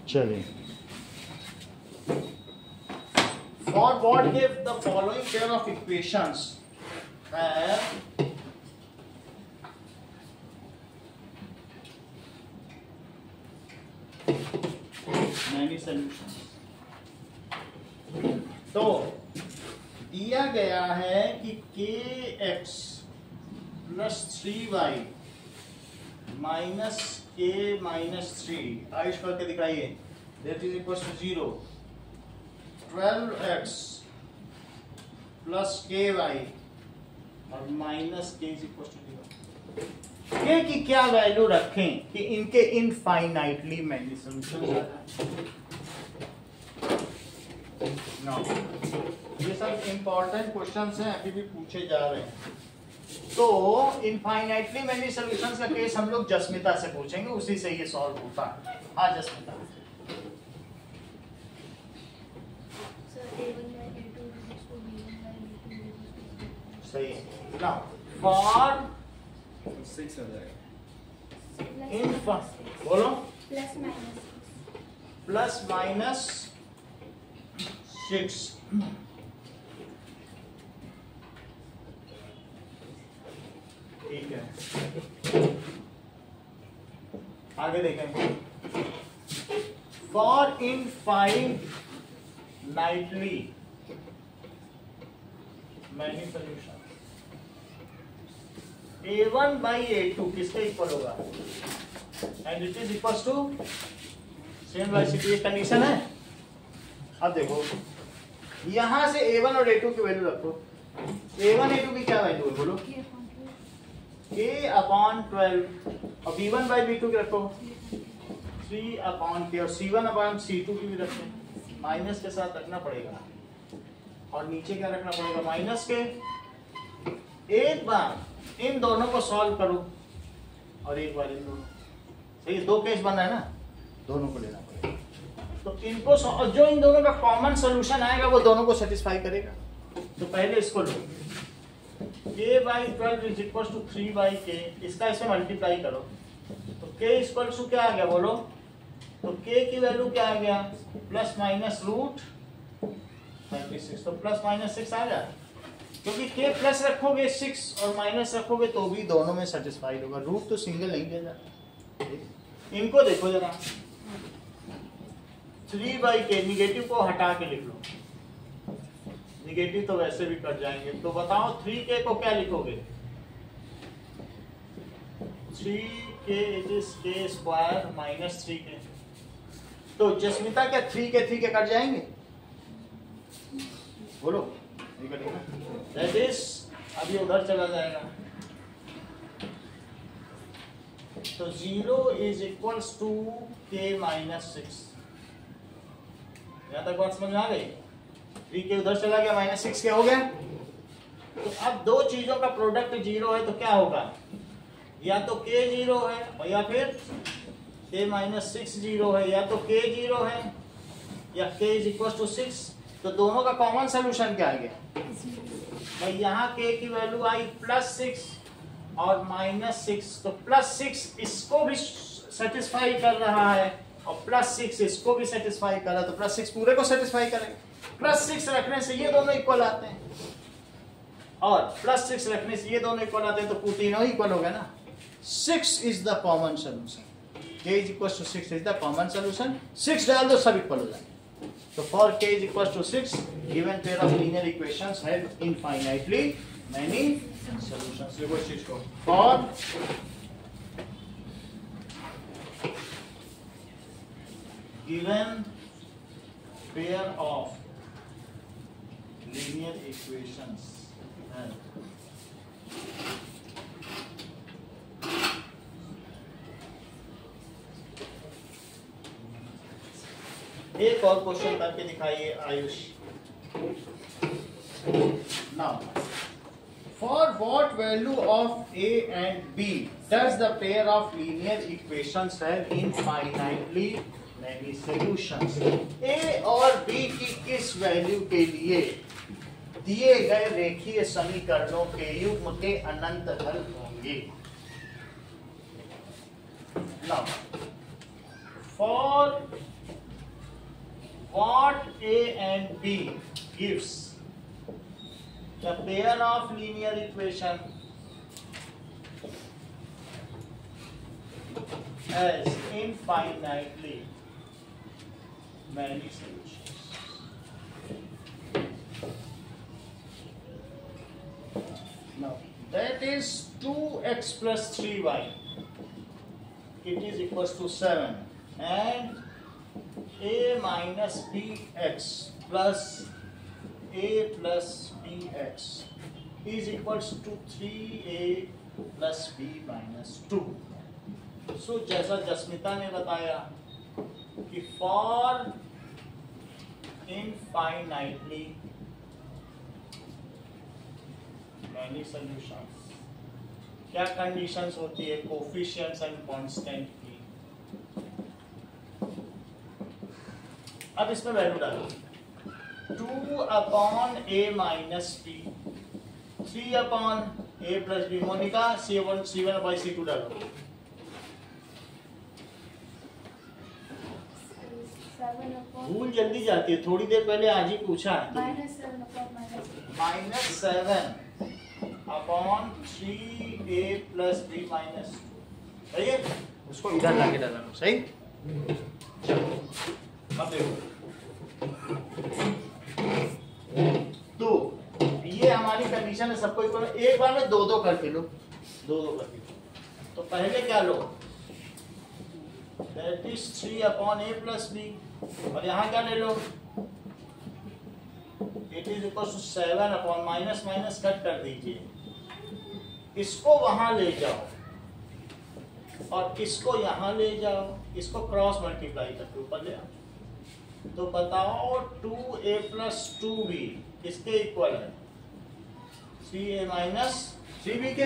चलिए, for what give the following pair of equations have many solutions। तो दिया गया है कि kx plus 3y minus k minus 3 Ayush करके दिखाइए, that is equal to 0। 12x plus ky और minus k is equal to 0। के की क्या वैल्यू रखें कि इनके इनफाइनाइटली मैनी सॉल्यूशंस आ जाए। ये सब इंपॉर्टेंट क्वेश्चंस हैं, अभी भी पूछे जा रहे हैं। तो इनफाइनाइटली मैनी सॉल्यूशंस का केस हम लोग जस्मिता से पूछेंगे, उसी से ये सॉल्व होता है। हाँ जस्मिता, सही है ना। फॉर 6 आ जाएगा। इन बोलो प्लस माइनस 6। ठीक है, आगे देखें। For infinitely many solution a1 by a2 किसके इक्वल होगा, and it is equal to same वाइसिटी। एक कंडीशन है। अब देखो यहां से a1 और a2 की वैल्यू रखो। a1 a2 की क्या वैल्यू है बोलो, k/12 और b1 by b2 की रखो 3/k और c1/c2 की भी रखें। माइनस के साथ रखना पड़ेगा और नीचे क्या रखना पड़ेगा, माइनस के। एक बार इन दोनों को सॉल्व करो और एक बार इन दोनों, सही, दो केस बन रहा है ना, दोनों को लेना पड़ेगा। तो इनको जो इन दोनों का कॉमन सॉल्यूशन आएगा वो दोनों को सेटिस्फाई करेगा। तो पहले इसको लो, k/12 is equal to 3/k, इसका इसमें मल्टीप्लाई करो तो k इक्वल टू क्या आ गया बोलो, तो k की वैल्यू क्या आ गया, प्लस माइनस रूट 36। तो प्लस माइनस 6 आ गया, क्योंकि k प्लस रखोगे 6 और माइनस रखोगे तो भी दोनों में सेटिस्फाइड होगा। रूट तो सिंगल नहीं लिया जाता। इनको देखो जरा, 3/k निगेटिव को हटा के लिख लो, निगेटिव तो वैसे भी कट जाएंगे। तो बताओ 3k को क्या लिखोगे, 3k it is k square minus 3k। तो जस्मिता क्या 3k कट जाएंगे बोलो, नहीं कटेगा। दैट इज अब ये उधर चला जाएगा। तो 0 is equals to k minus 6। यहां तक बात समझ में आ गई। 3k उधर चला गया, माइनस 6k हो गया। तो अब दो चीजों का प्रोडक्ट 0 है तो क्या होगा, या तो k 0 है और या फिर k माइनस 6 0 है, या तो k 0 है या k इज इक्वल टू 6। तो दोनों का कॉमन सोल्यूशन क्या आ गया भाई, यहाँ k की वैल्यू आई प्लस 6 और माइनस 6। तो प्लस 6 इसको भी सेटिस्फाई कर रहा है और प्लस 6 इसको भी सेटिस्फाई कर रहा है, तो प्लस 6 पूरे को सेटिस्फाई करेगा। प्लस 6 रखने से ये दोनों इक्वल आते हैं और प्लस 6 रखने से ये दोनों इक्वल आते हैं, तो तीनों इक्वल हो गए ना। 6 is the common solution, k is equal to 6 is the common solution. 6 डाल दो सब इक्वल हो जाएंगे। तो for k is equal to 6 given pair of linear equations have infinitely many solutions. देखो इस चीज को, for given pair of linear equations है। एक और क्वेश्चन करके दिखाइए Ayush. Now for what value of a and b does the pair of linear equations have infinitely many solutions? a और b की किस वैल्यू के लिए दिए गए रेखीय समीकरणों के युग्म के अनंत हल होंगे? Now, for what A and B gives the pair of linear equation has infinitely many solutions. Now that is 2x plus 3y. It is equals to 7 and a minus bx plus a plus bx is equals to 3a plus b minus 2. So जैसा जस्मिता ने बताया कि for infinitely many solutions, क्या conditions होती है coefficients and constant की। अब इसमें वैल्यू डालो 2 upon a minus b, 3 upon a plus b। Monica C1 by C2 डालो। 7 अपॉन भूल जल्दी जाती है, थोड़ी देर पहले आज ही पूछा है। -7 upon -7 upon 3a plus b minus 2। सही है, उसको इधर लाके डालना। सही, चलो अब देखो तो ये हमारी कंडीशन है, सबको इक्वल। एक बार में दो करके लो, दो करके लो। तो पहले क्या लो, that is 3 upon a plus b, और यहाँ क्या ले लो, it is equal to 7 upon minus minus cut कर दीजिए, इसको वहां ले जाओ और इसको यहां ले जाओ, इसको क्रॉस मल्टीप्लाई करके ऊपर ले आओ। तो बताओ 2a प्लस 2b किसके इक्वल है, 3a माइनस 3b के।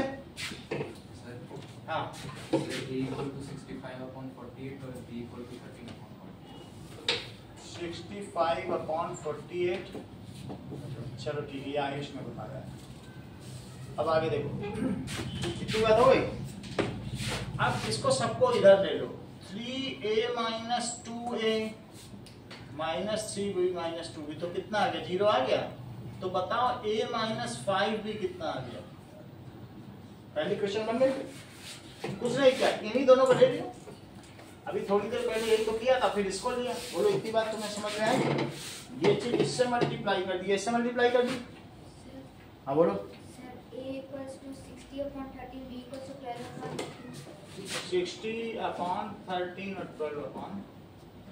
हाँ, A equal to 65 upon 48 और B equal to 13 upon 48। 65 upon 48। चलो ठीक है, ये आयुष में बता रहा है। अब आगे देखो, कितनी बात हो गई। अब इसको सबको इधर ले लो, 3a minus 2a minus 3b minus 2b, तो कितना आ गया, 0 आ गया। तो बताओ a माइनस 5b कितना आ गया। पहली क्वेश्चन बन गई, कुछ नहीं किया, इन्हीं दोनों को ले लिया। अभी थोड़ी देर पहले यही तो किया था, फिर इसको लिया। बोलो इतनी बात तुम्हें समझ में आई। ये चीज इससे मल्टीप्लाई कर दी, इससे मल्टीप्लाई कर दी। हाँ बोलो। a equals to 60 upon 13, b equals to 12 upon 13। 60 upon 13 और 12 अपॉन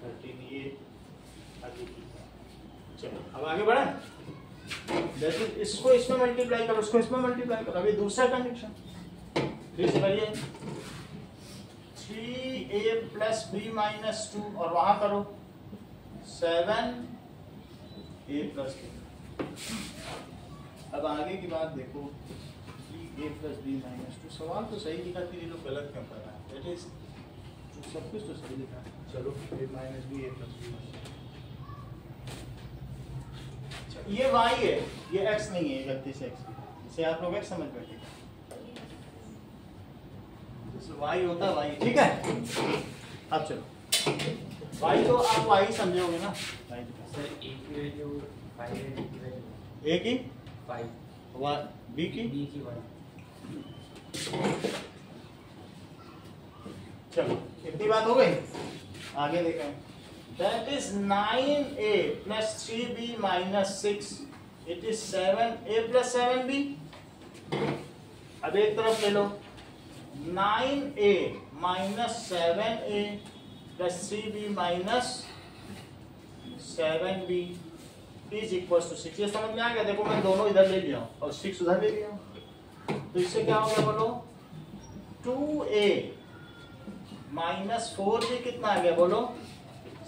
13, ये आगे की। चलो अब आगे बढ़े। जैसे इसको इसमें मल्टीप्लाई करो, उसको इसमें मल्टीप्लाई करो। अभी दूसरा कंडीशन फिर से करिए, 3a प्लस b माइनस 2, और वहां करो 7a प्लस b। अब आगे की बात देखो, 3a प्लस b माइनस 2। सवाल तो सही लिखा, फिर ये लोग गलत क्यों कर रहा है। दैट इज सब कुछ तो सही लिखा। चलो a minus b a plus b। ये y है, ये x नहीं है, गलती से x। इसे आप लोग x समझ बैठे, y होता है y, ठीक है। अब चलो y तो आप y समझोगे ना। सर A की वैल्यू 5 है, B की वैल्यू a की 5, b की। B की 1। चलो इतनी बात हो गई, आगे देखें। That is 9a plus 3b minus 6, it is 7a plus 7b। अब एक तरफ ले लो, 9a minus 7a plus 3b minus 7b is equal to 6। ये समझ में आ गया। देखो मैं दोनों इधर ले लिया हूं और 6 उधर ले लिया हूं, तो इससे क्या हो गया बोलो, 2a माइनस 4b कितना आ गया बोलो,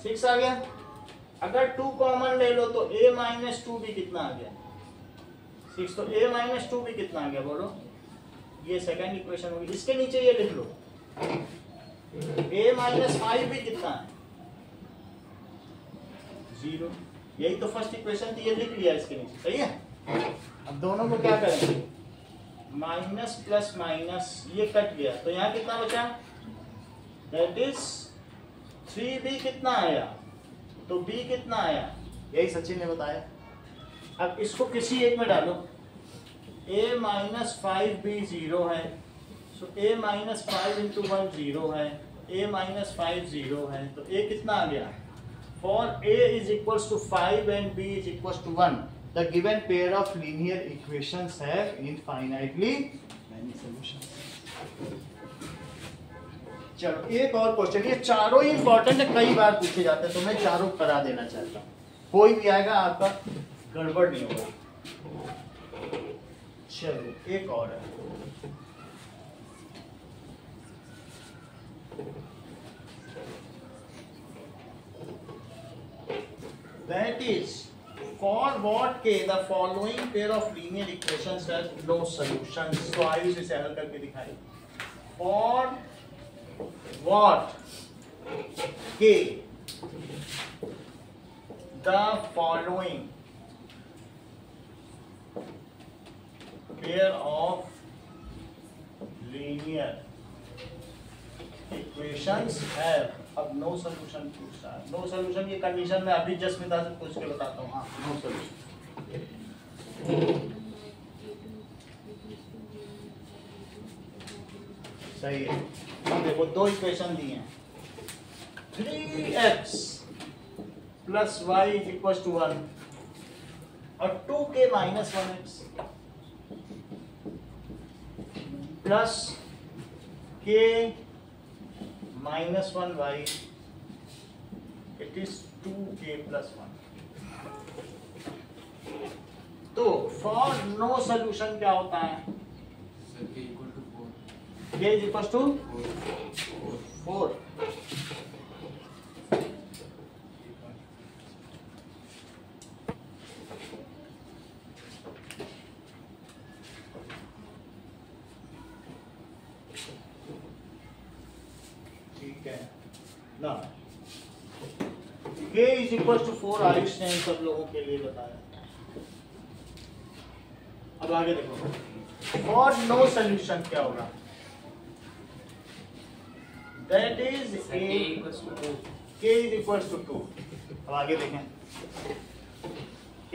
6 आ गया। अगर 2 कॉमन ले लो तो a माइनस 2b कितना आ गया, 6। तो a माइनस 2b कितना आ गया बोलो, ये सेकंड इक्वेशन होगी। इसके नीचे ये लिख लो, a माइनस 5b कितना है, 0। यही तो फर्स्ट इक्वेशन थी, ये लिख लिया इसके नीचे, सही है। अब दोनों को क्या करेंगे, माइनस प्लस माइनस, ये कट गया, तो यहाँ कितना बचा, दैट इज 3b कितना आया, तो b कितना आया, यही सचिन ने बताया। अब इसको किसी एक में डालो, a माइनस 5b 0 है, सो a माइनस 5 इंटू 1 0 है, a माइनस 5 0 है, तो a कितना आ गया, for a is equals to 5 and b is equals to 1, the given pair of linear equations have infinitely many solutions। चलो एक और क्वेश्चन, ये चारों ही इंपॉर्टेंट है, कई बार पूछे जाते हैं, तो मैं चारों करा देना चाहता हूँ, कोई भी आएगा आपका गड़बड़ नहीं होगा। चलो एक और है, that is for what k the following pair of linear equations has no solutions। तो आयुष इसे हल करके दिखाई। For what k the following pair of linear equations have, अब नो सोल्यूशन पूछ रहा है। नो सोल्यूशन की कंडीशन में अभी जस्मिता से पूछ के बताता हूँ। हाँ, नो सोल्यूशन सही है। अब देखो दो इक्वेशन दी हैं, 3x plus y is equal to 1 और 2k minus 1x plus k minus 1y, it is 2k plus 1। तो फॉर नो सोल्यूशन क्या होता है, Sir, k equal to 4. k is equal to 4। ठीक है ना, k is equal to 4 Ayush ने इन सब लोगों के लिए बताया। अब आगे देखो, फॉर नो सोल्यूशन क्या होगा, that is Sir, k equals to 2. k is equal to 2। अब आगे देखें,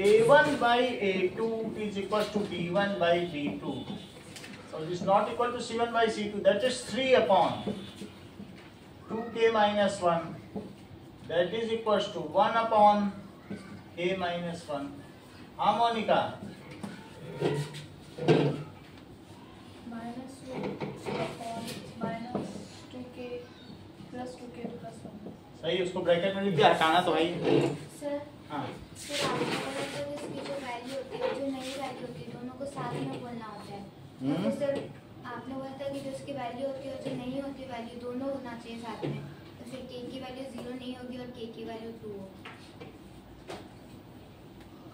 a1 by a2 is equal to b1 by b2, so it is not equal to c1 by c2, that is 3 upon 2k minus 1, that is equal to 1 upon k minus 1। हाँ Monika, minus 2 upon minus 2k plus 2k plus 1। सही, उसको bracket में लिख दिया, हटाना तो है ही। Sir हाँ सर आपने बोला था कि इसकी जो वैल्यू होती है, जो नई वैल्यू होती है, दोनों को साथ में बोलना होता है। तो सर आपने बोला था कि जो इसकी वैल्यू होती है और जो नहीं होती वैल्यू दोनों होना चाहिए साथ में, तो फिर k की वैल्यू 0 नहीं होगी और k की वैल्यू 2 होगी।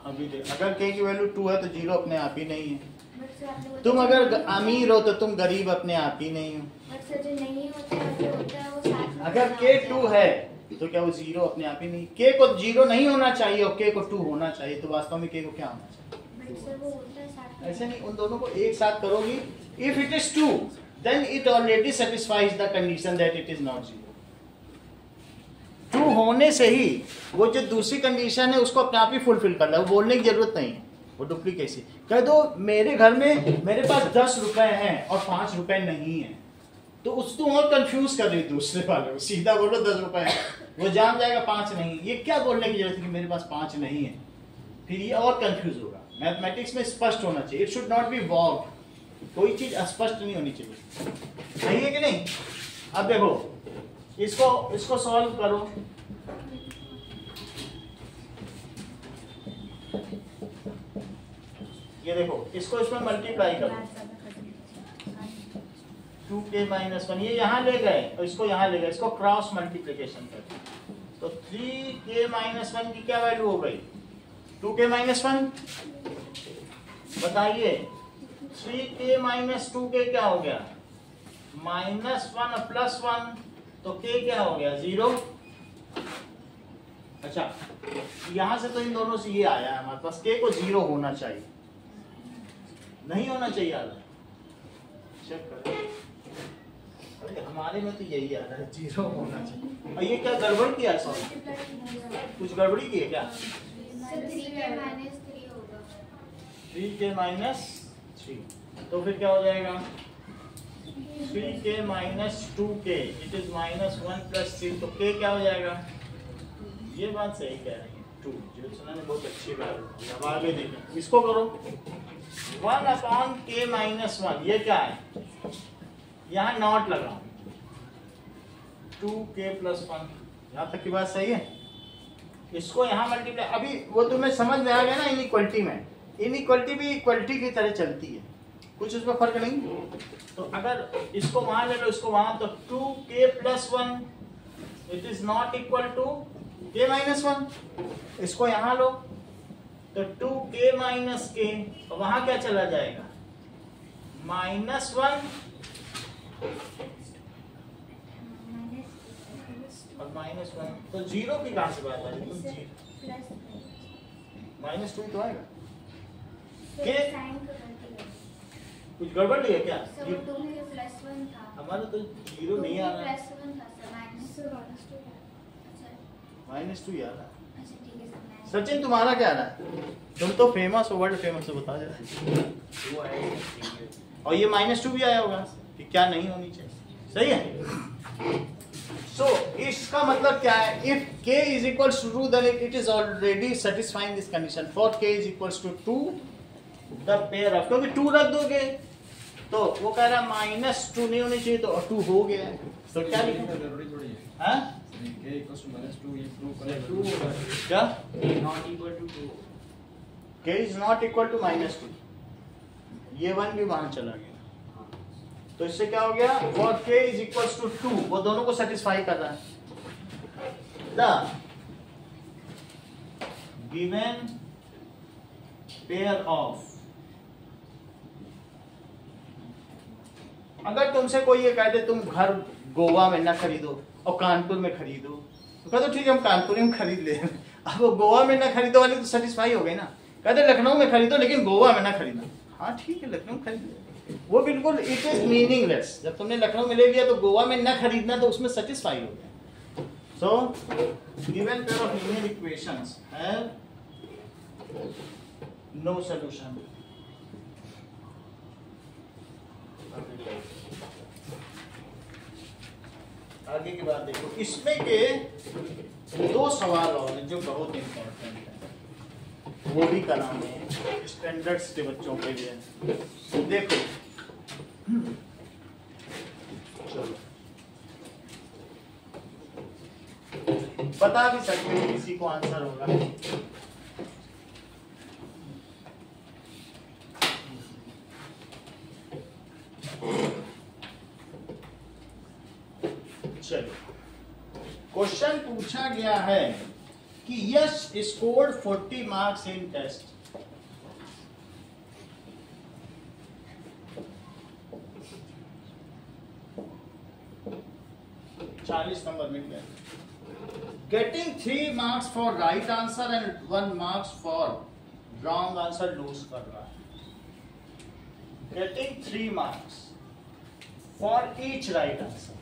अभी देख, अगर k की वैल्यू 2 है तो 0 अपने आप ही नहीं है। बट सर आपने बोला तुम था अगर जो अमीर हो तो तुम गरीब अपने आप ही नहीं हो। बट सर जो नहीं होता है और जो होता है वो साथ में अगर बोलना k होता 2 है तो क्या वो 0 अपने आप ही नहीं, k को 0 नहीं होना चाहिए और k को 2 होना चाहिए, तो वास्तव में k को क्या होना चाहिए, बट सर वो होता है साथ में। ऐसे नहीं, उन दोनों को एक साथ करोगी। If it is 2 then it already satisfies the condition that it is not 0। 2 होने से ही वो जो दूसरी कंडीशन है उसको अपने आप ही फुलफिल कर रहा है, वो बोलने की जरूरत नहीं है, वो डुप्लीकेसी। कह दो मेरे घर में मेरे पास 10 रुपए हैं और 5 रुपए नहीं है, तो उसको और कंफ्यूज कर रही दूसरे वाले को, सीधा बोलो 10 रुपए है, वो जान जाएगा 5 नहीं, ये क्या बोलने की जरूरत है कि मेरे पास 5 नहीं है, फिर ये और कंफ्यूज होगा। मैथमेटिक्स में स्पष्ट होना चाहिए, इट शुड नॉट बी वॉग, कोई चीज अस्पष्ट नहीं होनी चाहिए, सही है कि नहीं। अब देखो इसको सॉल्व करो, ये देखो इसको इसमें मल्टीप्लाई करो, 2k माइनस 1 ये यहाँ ले गए और इसको यहाँ ले गए, इसको क्रॉस मल्टीप्लिकेशन कर, तो 3k माइनस 1 की क्या वैल्यू हो गई, 2k माइनस 1। बताइए 3k माइनस 2k क्या हो गया, -1 प्लस 1, तो k क्या हो गया 0। अच्छा यहां से तो इन दोनों से ये आया है हमारे पास, k को 0 होना चाहिए, नहीं होना चाहिए आधा, चेक करें। अरे हमारे में तो यही आ रहा है 0 होना चाहिए, और ये क्या गड़बड़ किया सॉरी, कुछ गड़बड़ी की है क्या? सर 3k माइनस 3 होगा। 3k माइनस 3, तो फिर क्या हो जाएगा? 3k minus 2k, it is minus 1 plus 3, तो k क्या हो जाएगा? ये बात सही कह रही है 2, ज्योत्सना ने बहुत अच्छी बात की। अब आगे देखें, इसको करो 1 अपॉन k माइनस 1, ये क्या है? यहाँ नॉट लगाओ 2k प्लस 1, यहाँ तक की बात सही है। इसको यहाँ मल्टीप्लाई, अभी वो तुम्हें समझ में आ गया ना इनइक्वालिटी में, इनइक्वालिटी भी इक्वालिटी की तरह चलती है, कुछ उसमें फर्क नहीं। तो अगर इसको वहां ले लो, इसको वहां, तो 2k plus 1 it is not equal to k minus 1। इसको यहाँ लो तो 2k माइनस k, वहां क्या चला जाएगा? माइनस 1 और माइनस 1, तो जीरो की कहां से बात आई? तुम माइनस 2 तो आएगा। के कुछ गड़बड़ नहीं है क्या? हमारा तो जीरो नहीं आ रहा, माइनस 2 आ रहा। सचिन तुम्हारा क्या आ रहा है? तुम तो फेमस हो, वर्ल्ड फेमस हो, बता दे। और ये माइनस 2 भी आया होगा कि क्या नहीं होनी चाहिए, सही है। So, इसका मतलब क्या है? If k is equals to 2, then it is already satisfying this condition. For k is equals to 2, the pair of, क्योंकि 2 रख दोगे तो वो कह रहा माइनस 2 नहीं होनी चाहिए, तो 2 हो गया है, तो क्या लिखें? हाँ? k equals to minus 2 ये प्रूव करें। क्या? Not equal to 2. k is not equal to minus 2, ये 1 भी वहां चला गया, तो इससे क्या हो गया? For k is equals to 2, वो दोनों को सेटिस्फाई कर रहा है। The given pair of, अगर तुमसे कोई ये कह दे तुम घर गोवा में ना खरीदो और कानपुर में खरीदो, तो कहते ठीक है हम कानपुर में खरीद ले। अब वो गोवा में ना खरीदो वाले तो सेटिस्फाई हो गए ना। कहते लखनऊ में खरीदो लेकिन गोवा में ना खरीदना। हाँ ठीक है, लखनऊ खरीद लो, वो बिल्कुल इट इज मीनिंगलेस। जब तुमने लखनऊ में ले लिया तो गोवा में ना खरीदना, तो उसमें सेटिस्फाई हो गया। So given pair of linear equations have no solution. आगे की बात देखो, इसमें के 2 सवाल और हैं जो बहुत इंपॉर्टेंट है, वो भी कराने स्टैंडर्ड्स के बच्चों के लिए। देखो चलो बता भी सकते हो किसी को आंसर होगा। चलो क्वेश्चन पूछा गया है कि Yash scored 40 marks in test. Number मिल गए। Getting 3 marks for right answer and 1 marks for wrong answer lose कर रहा है। Getting 3 marks for each right answer,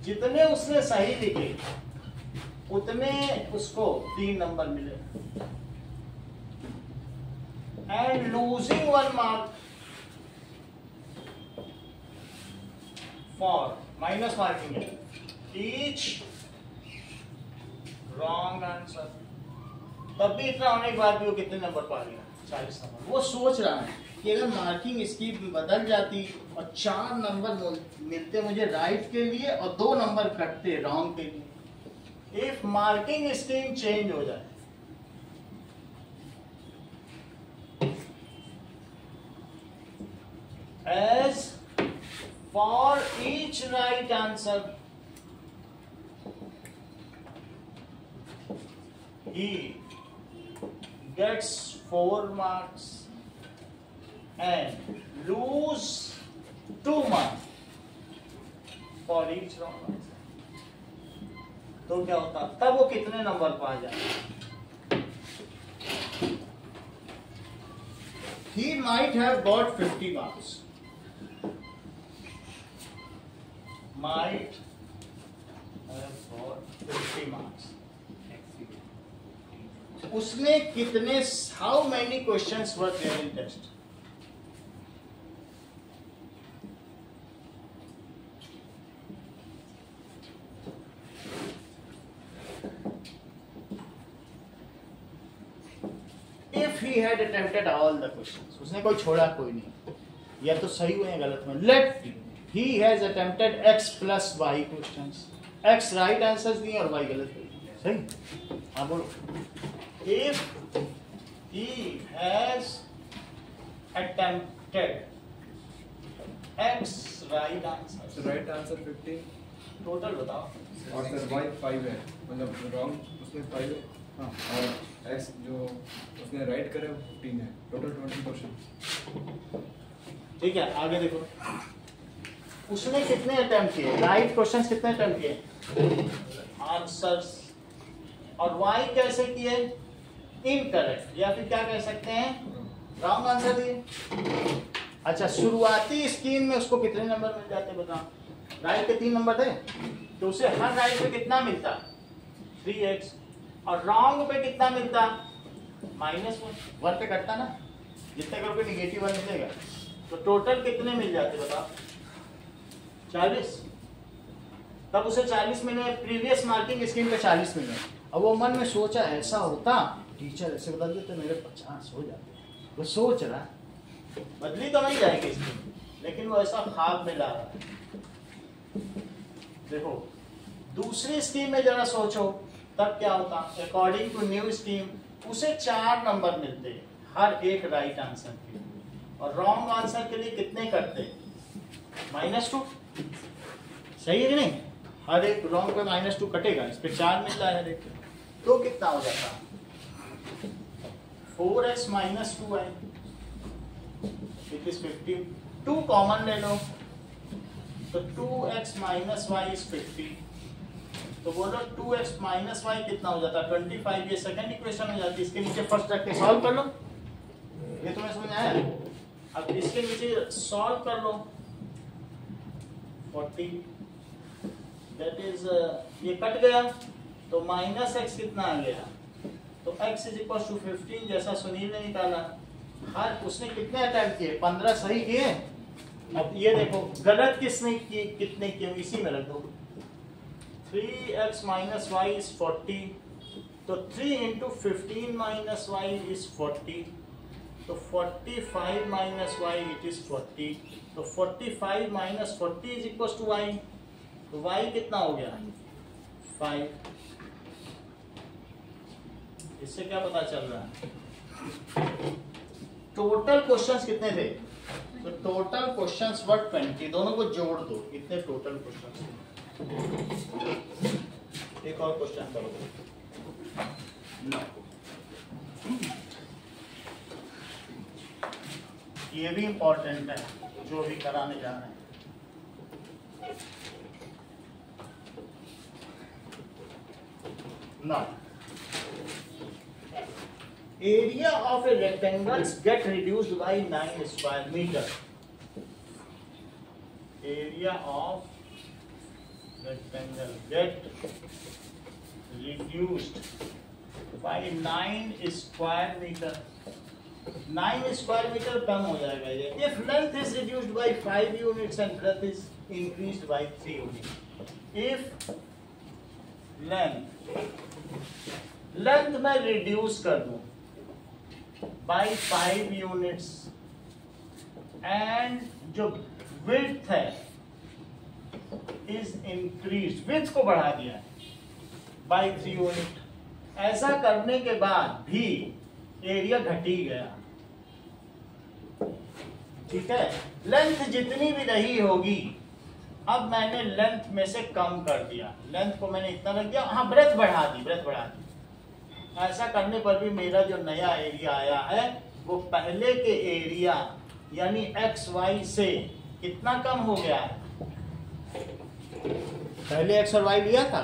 जितने उसने सही लिखे उतने उसको 3 नंबर मिले। And losing 1 mark for minus marking है ईच रॉन्ग आंसर। तब भी इतना होने के बाद भी वो कितने नंबर पा गया? 40 नंबर। वो सोच रहा है कि अगर मार्किंग इसकी बदल जाती और 4 नंबर मिलते मुझे राइट के लिए और 2 नंबर कटते रॉन्ग के लिए। इफ मार्किंग स्कीम चेंज हो जाए, as for each right answer he gets 4 marks and lose 2 marks for each wrong answer। तो क्या होता? तब वो कितने नंबर पा जाए? He might have got 50 marks, might have got 50 marks उसने कितने, how many questions were there in test? If he had attempted all the questions, उसने कोई छोड़ा कोई नहीं, या तो सही हुए या गलत हुए. Let he has attempted x plus y questions. x right answers दिए और y गलत दिए. सही? हाँ बोलो. If he has attempted x right answers. Right answer 15 total बताओ. और सर y 5 है, मतलब रॉन्ग उसमें 5 है. हाँ. और x जो उसने राइट करे वो 15 है. Total 20 question. ठीक है, आगे देखो. उसने कितने अटेम्प्ट किए? राइट क्वेश्चंस कितने अटेम्प्ट किए? आंसर्स. और वाई कैसे किए? इनकरेक्ट, या फिर क्या कह सकते हैं, रॉन्ग आंसर दिए. अच्छा, शुरुआती स्कीम में उसको कितने नंबर मिल जाते बताओ? राइट के 3 नंबर थे, तो उसे हर राइट पे कितना मिलता? 3x. और रॉन्ग पे कितना मिलता? -1. 1 पे कटता ना, जितने करोगे नेगेटिव 1 मिलेगा. तो टोटल कितने मिल जाते बताओ? 40. तब उसे 40 मिले, प्रीवियस मार्किंग स्कीम पे 40 मिले. अब वो मन में सोचा, ऐसा होता टीचर ऐसे बदल देते मेरे 50 हो जाते. वो सोच रहा, बदली तो नहीं जाएगी स्कीम, लेकिन वो ऐसा ख्वाब में ला रहा है. देखो दूसरी स्कीम में जरा सोचो, तब क्या होता? अकॉर्डिंग टू न्यू स्कीम उसे 4 नंबर मिलते हर एक राइट आंसर के, और रॉन्ग आंसर के लिए कितने करते? -2. सही है कि नहीं? हर एक रॉन्ग पे -2 कटेगा, इस पे 4 मिल रहा है हर एक. तो कितना हो जाता? 4x - 2y, it is 15. 2 common ले लो, तो 2x - y इज 50. तो बोलो 2x - y कितना हो जाता? 25. ये सेकंड इक्वेशन हो जाती है. इसके नीचे फर्स्ट रख के सॉल्व कर लो. ये तुम्हें समझ आया? अब इसके नीचे सॉल्व कर लो. 40, दैट इज ये कट गया, तो -x कितना आ गया? तो x = 15 जैसा सुनील ने निकाला. हर उसने कितने अटेम्प्ट किए? 15 सही किए. अब ये देखो गलत किसने किए, कितने किए, इसी में रख दो. 3x - y is 40. तो 3 × 15 - y is 40. तो 45 - y it is 40. तो 45 - 40 is equals to y. तो y कितना हो गया? 5. इससे क्या पता चल रहा है? टोटल क्वेश्चंस कितने थे? तो टोटल क्वेश्चंस वर 20. दोनों को जोड़ दो, इतने टोटल क्वेश्चंस. एक और क्वेश्चन करो. ये भी इंपॉर्टेंट है, जो भी कराने जा रहे हैं. Now, area of a rectangle get reduced by 9 square meter. Area of rectangle get reduced by 9 square meter. 9 square meter कम हो जाएगा ये. If length is reduced by 5 units and breadth is increased by 3 units. If length मैं reduce कर दूं by 5 units and जो width है is increased, width को बढ़ा दिया है by 3 unit. ऐसा करने के बाद भी एरिया घट ही गया. ठीक है, लेंथ जितनी भी रही होगी, अब मैंने लेंथ में से कम कर दिया. लेंथ को मैंने इतना रख दिया. हाँ, ब्रेथ बढ़ा दी. ऐसा करने पर भी मेरा जो नया एरिया आया है वो पहले के एरिया यानी XY से कितना कम हो गया है? पहले x और y लिया था,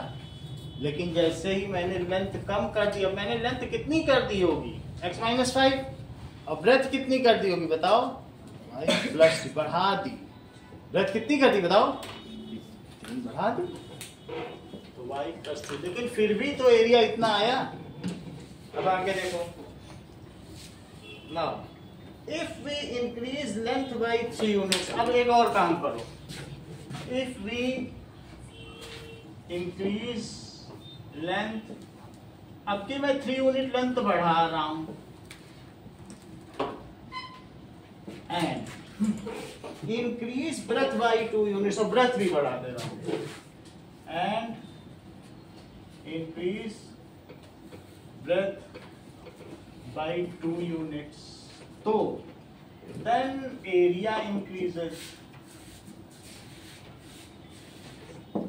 लेकिन जैसे ही मैंने लेंथ कम कर दी, अब मैंने लेंथ कितनी कर दी होगी? x - 5. और ब्रेथ कितनी कर दी होगी बताओ? y+3 बढ़ा दी. ब्रेथ कितनी कर दी बताओ? बढ़ा दी. तो y+3, लेकिन फिर भी तो एरिया इतना आया. अब आगे देखो now if we increase length by 3 units. अब एक और काम करो, इफ वी इंक्रीज लेंथ, अब की मैं 3 यूनिट लेंथ बढ़ा रहा हूं and increase breadth by 2 units, और ब्रेथ भी बढ़ा दे रहा हूं and increase breadth by 2 units, तो then area increases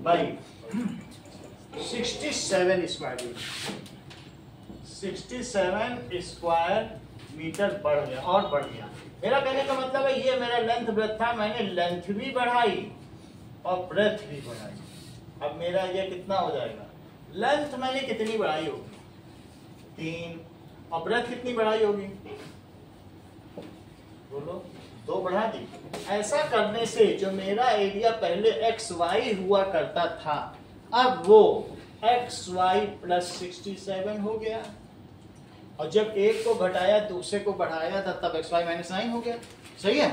by 67 square meter, 67 square metre बढ़ गया और बढ़ गया। मेरा कहने का मतलब है ये मेरा लेंथ ब्रेथ था, मैंने लेंथ भी बढ़ाई और ब्रेथ भी बढ़ाई। अब मेरा ये कितना हो जाएगा, लेंथ मैंने कितनी बढ़ाई होगी 3, और ब्रेथ कितनी बढ़ाई होगी बोलो 2 बढ़ा दी। ऐसा करने से जो मेरा एरिया पहले एक्स वाई हुआ करता था अब वो एक्स वाई प्लस 67 हो गया, और जब एक को घटाया दूसरे को बढ़ाया था तब एक्स वाई माइनस 9 हो गया। सही है।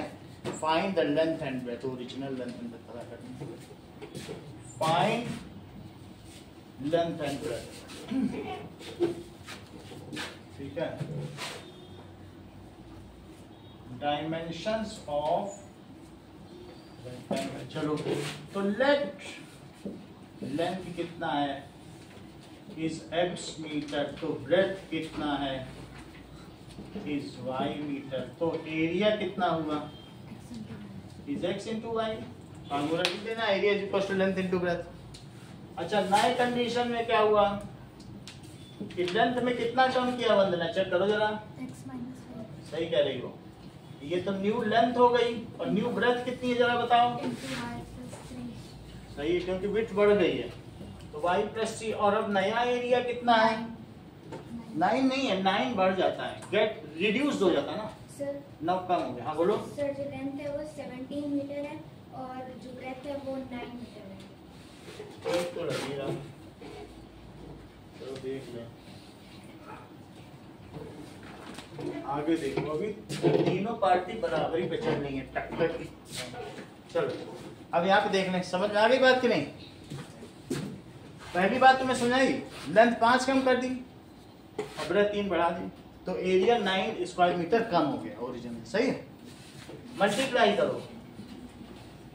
Find the length and breadth, original length and breadth पता करना। फाइंड लेंथ एंड ब्रेथ, ठीक है। डायमेंशंस ऑफ, चलो तो लेट लेंथ कितना है इज x मीटर, तो ब्रेथ कितना है इज y मीटर, तो एरिया कितना हुआ is x into y. Formula लिख देना, area is equal to length into breadth. अच्छा नए कंडीशन में क्या हुआ कि लेंथ में कितना कम किया वंदना, चेक करो जरा। सही कह रही हो, ये तो न्यू लेंथ हो गई, और न्यू ब्रेथ कितनी है जरा बताओ। सही है, क्योंकि विड्थ बढ़ गई है, तो y प्लस 3। और अब नया एरिया कितना है 9 नहीं है, 9 बढ़ जाता है, गेट रिड्यूस्ड हो जाता है ना सर। 9 कम हो गया। हाँ बोलो। सर जो लेंथ है वो 17 मीटर है और जो ब्रेथ है वो 9 मीटर है। ठीक तो लगी रहा, चलो देख लें आगे। देखो अभी तीनों पार्टी बराबरी पे चल रही है, टक्कर की। चलो अब यहाँ पे देख लें, समझ में आ गई बात कि नहीं। पहली बात तुम्हें समझाई, लेंथ 5 कम कर दी और ब्रेथ 3 बढ़ा दी, तो एरिया 9 स्क्वायर मीटर कम हो गया ओरिजिन। सही है। मल्टीप्लाई करो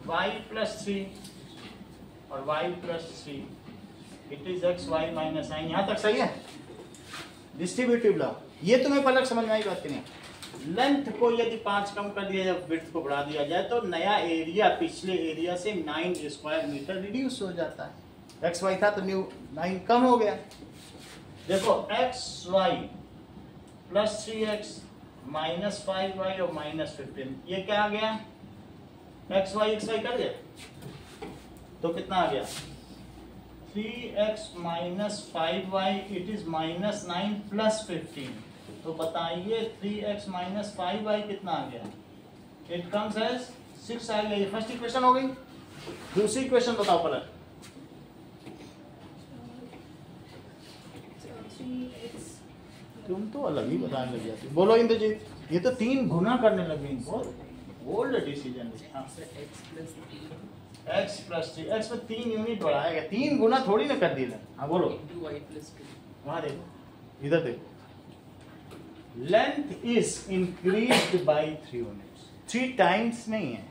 y प्लस 3 और y plus 3, it is x y minus 9। यहाँ तक सही है। डिस्ट्रीब्यूटिव लॉ, ये तुम्हें पलक समझ में आई बात की नहीं। लेंथ को यदि 5 कम कर दिया जाए, विड्थ को बढ़ा दिया जाए, तो नया एरिया पिछले एरिया से 9 स्क्वायर मीटर रिड्यूस हो जाता है। एक्स वाई था तो न्यू 9 कम हो गया। देखो x y plus 3x minus 5y और माइनस 15, ये क्या आ गया एक्स वाई कर गया, तो कितना आ गया 3x minus 5y, it is minus 9 plus 15। तो बताइए 3x माइनस 5y कितना आ गया, इट कम्स एज 6 आ गया। ये फर्स्ट इक्वेशन हो गई। दूसरी इक्वेशन बताओ पलक। 3x तुम तो अलग ही बताने लग जाती। बोलो इंद्रजीत, ये तो 3 गुना करने लगे इनको। Bold decision. x plus 3, x में 3 यूनिट बढ़ाएगा, 3 गुना थोड़ी ना कर दिया। हाँ बोलो। वहां देखो, इधर देखो, length is increased by 3 units, 3 times नहीं है।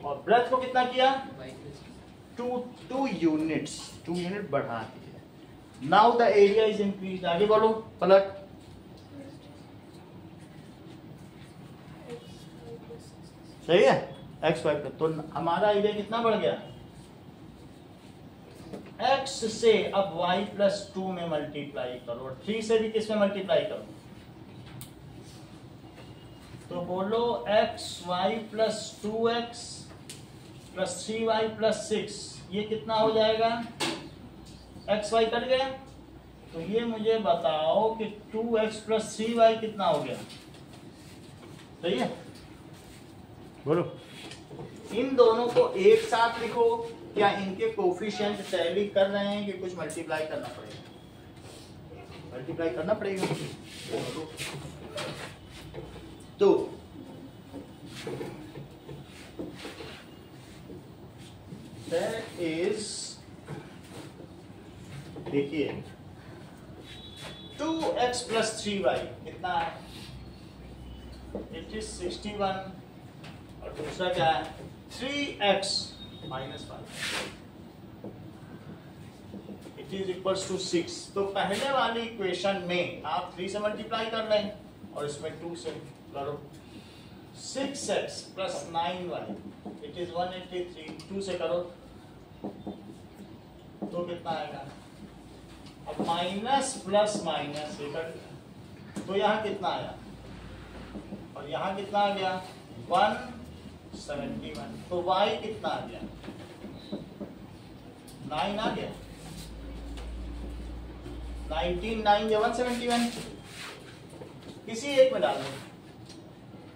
और ब्रेथ को कितना किया 2 यूनिट्स, 2 यूनिट बढ़ा दिए। Now the area is increased. आगे बोलो पलट। सही है। एक्स वाई पे, तो हमारा एरिया कितना बढ़ गया x से। अब y प्लस 2 में मल्टीप्लाई करो, और 3 से भी किस में मल्टीप्लाई करो, तो बोलो x y plus 2x plus 3y plus 6, ये कितना हो जाएगा एक्स वाई कट गया। तो ये मुझे बताओ कि 2x प्लस 3y कितना हो गया। सही है। बोलो इन दोनों को एक साथ लिखो, या इनके कोफिशिएंट टैली कर रहे हैं कि कुछ मल्टीप्लाई करना पड़ेगा। मल्टीप्लाई करना पड़ेगा। तो दैट इज, देखिए 2x प्लस 3y कितना है? इट इज 61 और दूसरा क्या है? 3x minus 5 it is equals to 6। तो पहले वाली इक्वेशन में आप 3 से मल्टीप्लाई कर लें और इसमें 2 से करो। 6x plus 9y it is 183, 2 से करो तो कितना आएगा? अब माइनस प्लस माइनस ये कर, तो यहाँ कितना आया और यहाँ कितना आ गया? 171। तो y कितना आ गया? 9 आ गया। 19 9 या 171 किसी एक में डाल दो।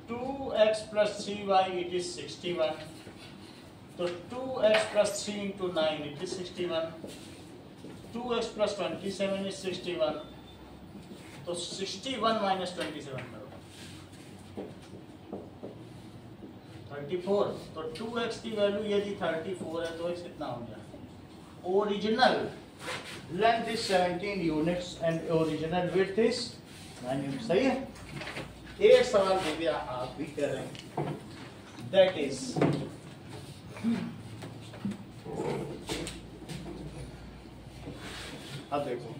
2x plus 3y it is 61। तो 2x plus 3 into 9 it is 61। 2x plus 27 is 61। तो 61 माइनस 27 करो 34। तो 2x की वैल्यू यदि 34 है तो x कितना हो गया? Original length is 17 units and original width is 9 units. सही है। एक सवाल दे दिया, आप भी कर रहे हैं। दैट इज अब देखो,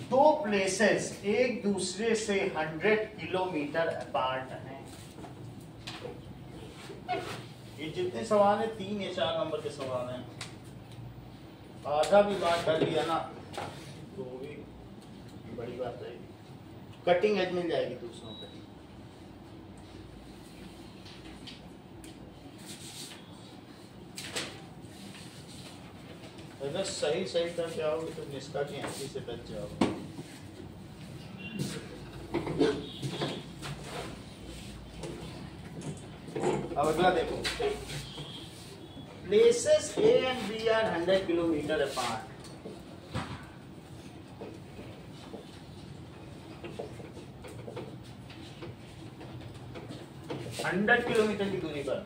दो प्लेसेस एक दूसरे से 100 किलोमीटर अपार्ट हैं। ये जितने सवाल है 3 या 4 नंबर के सवाल हैं। आधा भी बात कर लिया ना तो भी बड़ी बात रहेगी। कटिंग एज मिल जाएगी दूसरों को। अगर सही सही करके आओगे तो निष्ठा की हंसी से बच जाओगे। अब अगला देखो, places A and B are 100 kilometre apart. Kilometre की दूरी पर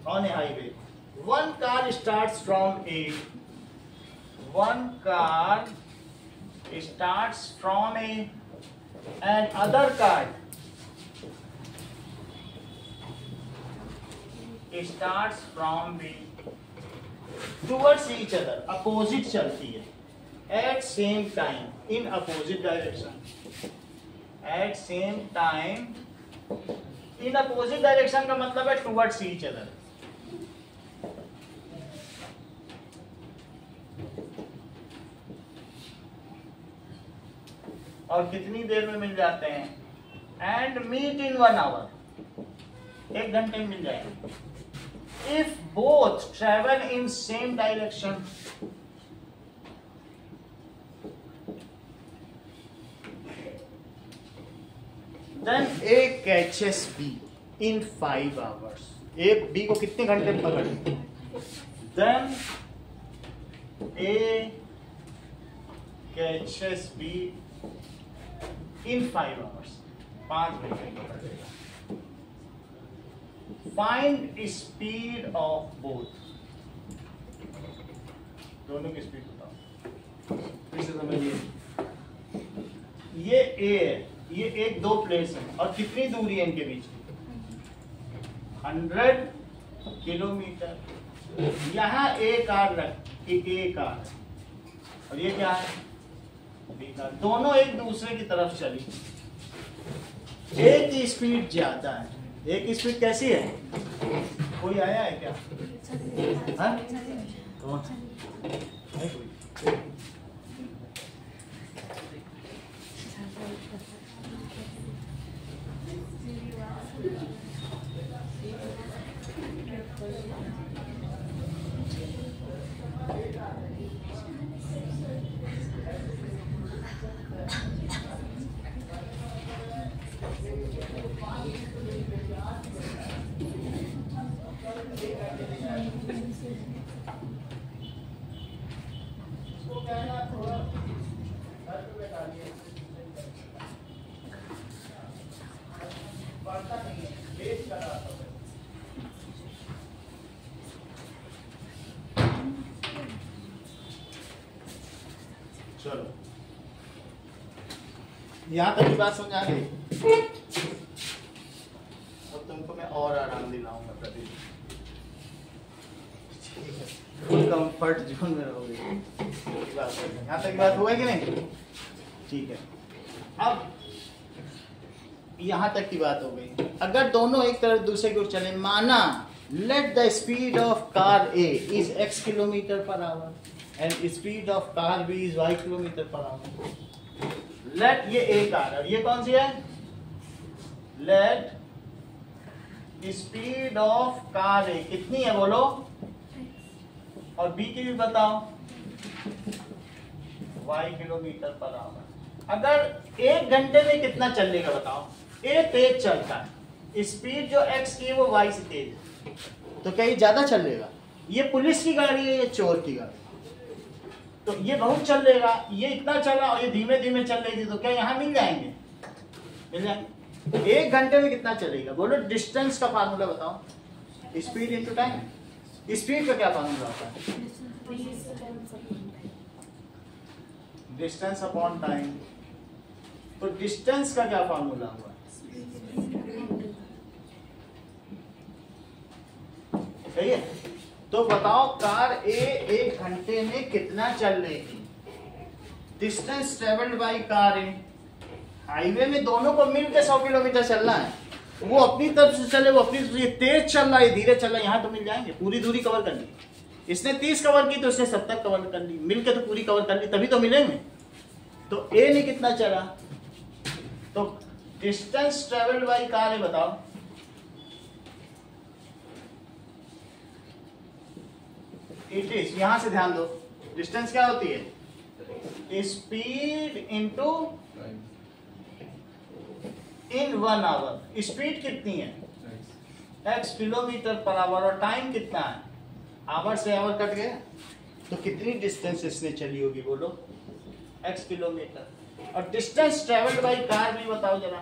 on A highway. One car starts from A. One car starts from A, and other car starts from B. Towards each other, opposite चलती है. At same time, in opposite direction. At same time, in opposite direction का मतलब है towards each other. और कितनी देर में मिल जाते हैं? एंड मीट इन 1 आवर, 1 घंटे में मिल जाएंगे। If both travel in same direction, then A catches B in 5 hours. A B को कितने घंटे में पकड़े? Then A catches B in 5 hours, 5 घंटे पकड़ लेगा। Find speed of both, दोनों की स्पीड बताओ। फिर से समझिए, ये A है, ये एक दो प्लेस है और कितनी दूरी है इनके बीच? 100 किलोमीटर। यहाँ A कार A कार है और ये क्या है? दोनों एक दूसरे की तरफ चली। एक की स्पीड ज्यादा है, एक की स्पीड कैसी है? कोई आया है क्या? हाँ? चलो यहाँ तक की बात समझ आ गई। अब तुमको मैं और आराम दिलाऊंगा प्रतिदिन, कंफर्ट जोन में रहोगे। यहाँ तक की बात हुआ कि नहीं? ठीक है, अब यहाँ तक की बात हो गई। अगर दोनों एक तरफ दूसरे की ओर चले, माना let the speed of car A is x kilometre per hour and speed of car B is y kilometre per hour. Let ये A कार और ये कौन सी है? Let speed of car A कितनी है बोलो, और B की भी बताओ, y किलोमीटर पर आवर। अगर 1 घंटे में कितना चलेगा बताओ? A तेज चलता है, स्पीड जो x की है वो y से तेज है, तो क्या ये ज्यादा चलेगा? ये पुलिस की गाड़ी है, ये चोर की गाड़ी, तो ये बहुत चलेगा। ये इतना चला और ये धीमे धीमे चल रही थी, तो क्या यहाँ मिल जाएंगे? मिल जाएंगे। 1 घंटे में कितना चलेगा बोलो? डिस्टेंस का फार्मूला बताओ। Speed into time. स्पीड का क्या फार्मूला होता है? Distance upon time. तो डिस्टेंस का क्या फार्मूला हुआ? सही है। तो बताओ कार A 1 घंटे में कितना चल रही थी? Distance travelled by car A। Highway में दोनों को मिलकर 100 किलोमीटर चलना है। वो अपनी तरफ से चले, वो अपनी तरफ से, तेज चल रहा है, धीरे चल रहा है, यहाँ तो मिल जाएंगे। पूरी दूरी कवर कर ली, इसने 30 कवर की तो इसने 70 कवर कर ली, मिलकर तो पूरी कवर कर ली, तभी तो मिलेंगे। तो A ने कितना चला? तो distance travelled by car A बताओ। इट इज, यहां से ध्यान दो, डिस्टेंस क्या होती है? Speed into in 1 hour. Speed कितनी है? x किलोमीटर पर आवर, और टाइम कितना है? आवर से आवर कट गया, तो कितनी डिस्टेंस इसने चली होगी बोलो? x kilometre. और डिस्टेंस ट्रेवल्ड बाय कार भी बताओ जरा।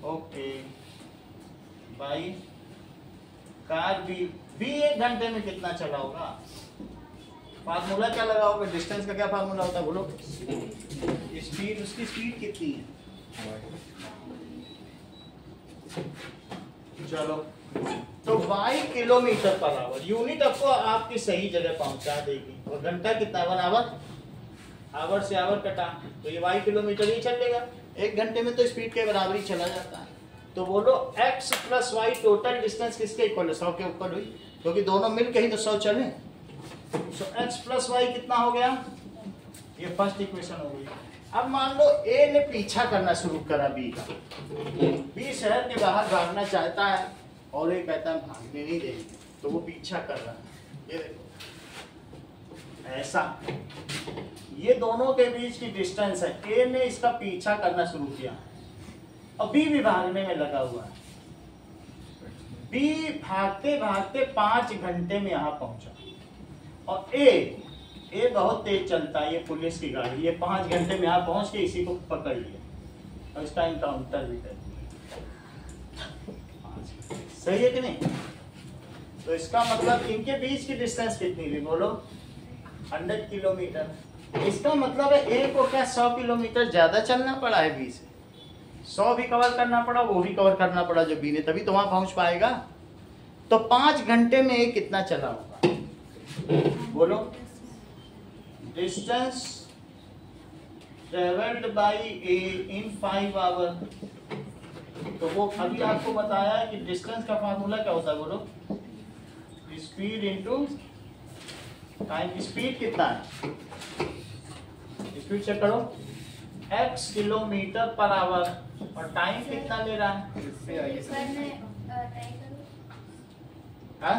ओके, बाई कार भी 1 घंटे में कितना चला होगा? फार्मूला क्या लगाओगे? डिस्टेंस का क्या फार्मूला होता है बोलो? स्पीड, उसकी स्पीड कितनी है? चलो, तो y kilometre per our, unit आपको आपकी सही जगह पहुंचा देगी। और घंटा कितना? 1 आवर। आवर से आवर कटा, तो ये y किलोमीटर ही चलेगा। 1 घंटे में तो स्पीड के बराबर ही चला जाता है। तो बोलो x plus y total distance किसके इक्वल है? 100 के ऊपर हुई, क्योंकि दोनों मिलके ही तो 100 चले। सो x प्लस y कितना हो गया? ये फर्स्ट इक्वेशन हो गई। अब मान लो A ने पीछा करना शुरू करा B का। B शहर के बाहर भागना चाहता है और A कहता है भागने नहीं देंगे, तो वो पीछा कर रहा है। ये देखो ऐसा, ये दोनों के बीच की डिस्टेंस है। A ने इसका पीछा करना शुरू किया और B भी भागने में लगा हुआ है। B भागते भागते 5 घंटे में यहाँ पहुंचा, और A बहुत तेज चलता है, ये पुलिस की गाड़ी, ये 5 घंटे में यहाँ पहुंच के इसी को पकड़ लिया और इसका इनकाउंटर भी कर दिया। सही है कि नहीं? तो इसका मतलब इनके बीच की डिस्टेंस कितनी थी बोलो? 100 किलोमीटर। इसका मतलब है A को क्या 100 किलोमीटर ज्यादा चलना पड़ा है B से? 100 भी कवर करना पड़ा, वो भी कवर करना पड़ा जो B ने, तभी तो वहां पहुंच पाएगा। तो 5 घंटे में A कितना चला होगा बोलो? Distance travelled by A in 5 hour. तो वो अभी आपको बताया है कि डिस्टेंस का फार्मूला क्या होता है बोलो? Speed into time. स्पीड कितना है? स्पीड चेक करो, x किलोमीटर पर आवर, और टाइम कितना ले रहा है? हाँ?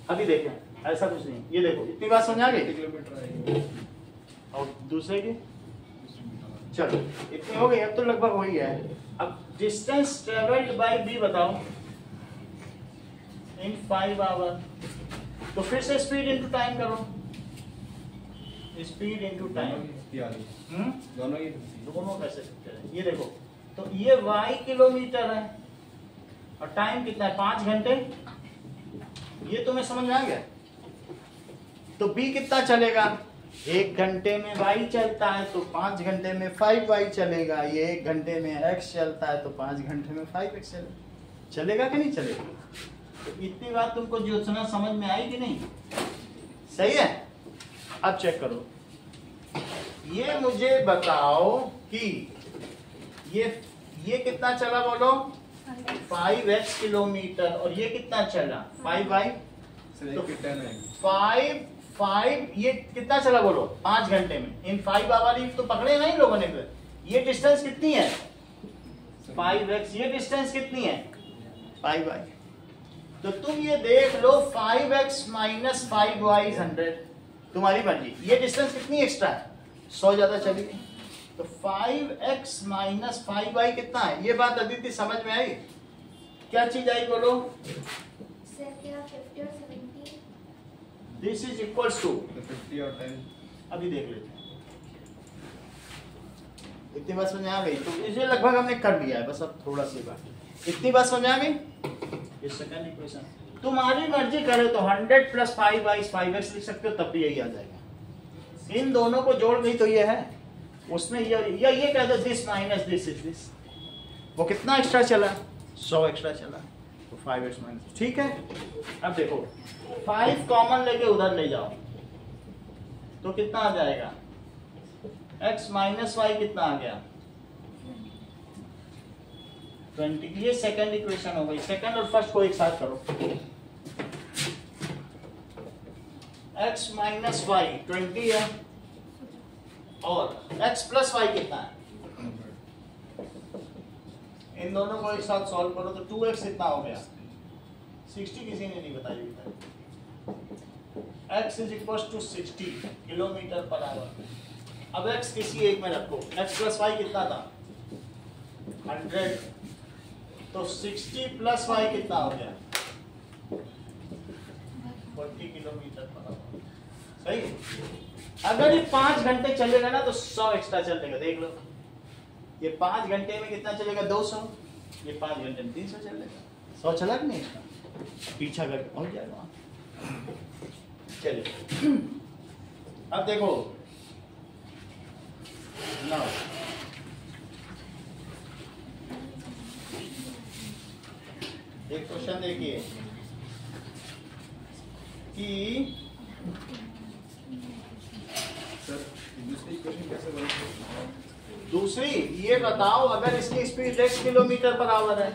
अभी देखें, ऐसा कुछ नहीं, ये देखो इतनी बात समझ आ गई? और दूसरे की चलो इतनी हो गई, अब तो लगभग वही है। अब डिस्टेंस ट्रेवल्ड बाय B बताओ इन 5 आवर। तो फिर से स्पीड इनटू टाइम करो, स्पीड इनटू टाइम। दोनों कैसे सकते हैं? ये देखो, तो ये y किलोमीटर है और टाइम कितना है? 5 घंटे। ये तुम्हें समझ में आ गया? तो बी कितना चलेगा, 1 घंटे में y चलता है तो 5 घंटे में 5y चलेगा, ये 1 घंटे में x चलता है तो 5 घंटे में 5x चलेगा कि नहीं चलेगा। तो इतनी बात तुमको ज्योत्सना समझ में आई कि नहीं, सही है। अब चेक करो, ये मुझे बताओ कि ये कितना चला बोलो, 5x किलोमीटर, और ये कितना चला 5y, तो 5 ये कितना चला बोलो 5 घंटे में। इन 5 आवर तो पकड़े ना इन लोगों ने। ये डिस्टेंस कितनी है 5x, ये डिस्टेंस कितनी है 5y। तो तुम ये देख लो 5x माइनस 5y 100, तुम्हारी मर्जी। ये डिस्टेंस कितनी एक्स्ट्रा है, 100 ज्यादा चली गई। तो 5x माइनस 5y कितना है, ये बात अदिति समझ में आई। क्या चीज आई बोलो, सर क्या 50 और 70? दिस इज इक्वल्स टू 50 और 10। अभी देख लेते हैं। इतनी बात समझ आ गई, तो इसे लगभग हमने कर लिया है, बस अब थोड़ा सी बात। इतनी बात समझ आ गई। ये सेकंड इक्वेशन तुम्हारी मर्जी करे तो 100 प्लस 5y 5x लिख सकते हो, तब भी यही आ जाएगा। इन दोनों को जोड़ गई तो ये है, उसमें ये कह दो this minus this is this. वो कितना एक्स्ट्रा चला, 100 एक्स्ट्रा चला, तो 5x माइनस, ठीक है। अब देखो 5 कॉमन लेके उधर ले जाओ तो कितना आ जाएगा, x माइनस वाई कितना आ गया 20। ये सेकंड इक्वेशन हो गई। सेकंड और फर्स्ट को एक साथ करो, x माइनस वाई 20 है और x प्लस वाई कितना है, इन दोनों को एक साथ सॉल्व करो तो 2x कितना हो गया 60, किसी ने नहीं बताई अभी तक। x is equal to 60 kilometre per hour. अब x किसी एक में रखो, x प्लस वाई कितना था 100, तो 60 प्लस वाई कितना हो गया 40 किलोमीटर पर आवर, सही। अगर ये 5 घंटे चलेगा ना तो 100 एक्स्ट्रा चलेगा, देख लो। ये 5 घंटे में कितना चलेगा 200, ये 5 घंटे में 300 चलेगा, 100 चला कि नहीं, इसका पीछा करके पहुंच जाएगा वहां। चलिए अब देखो ना, एक क्वेश्चन देखिए कि सर दूसरी इक्वेशन कैसे बनती है? दूसरी ये बताओ, अगर इसकी speed x kilometre per our है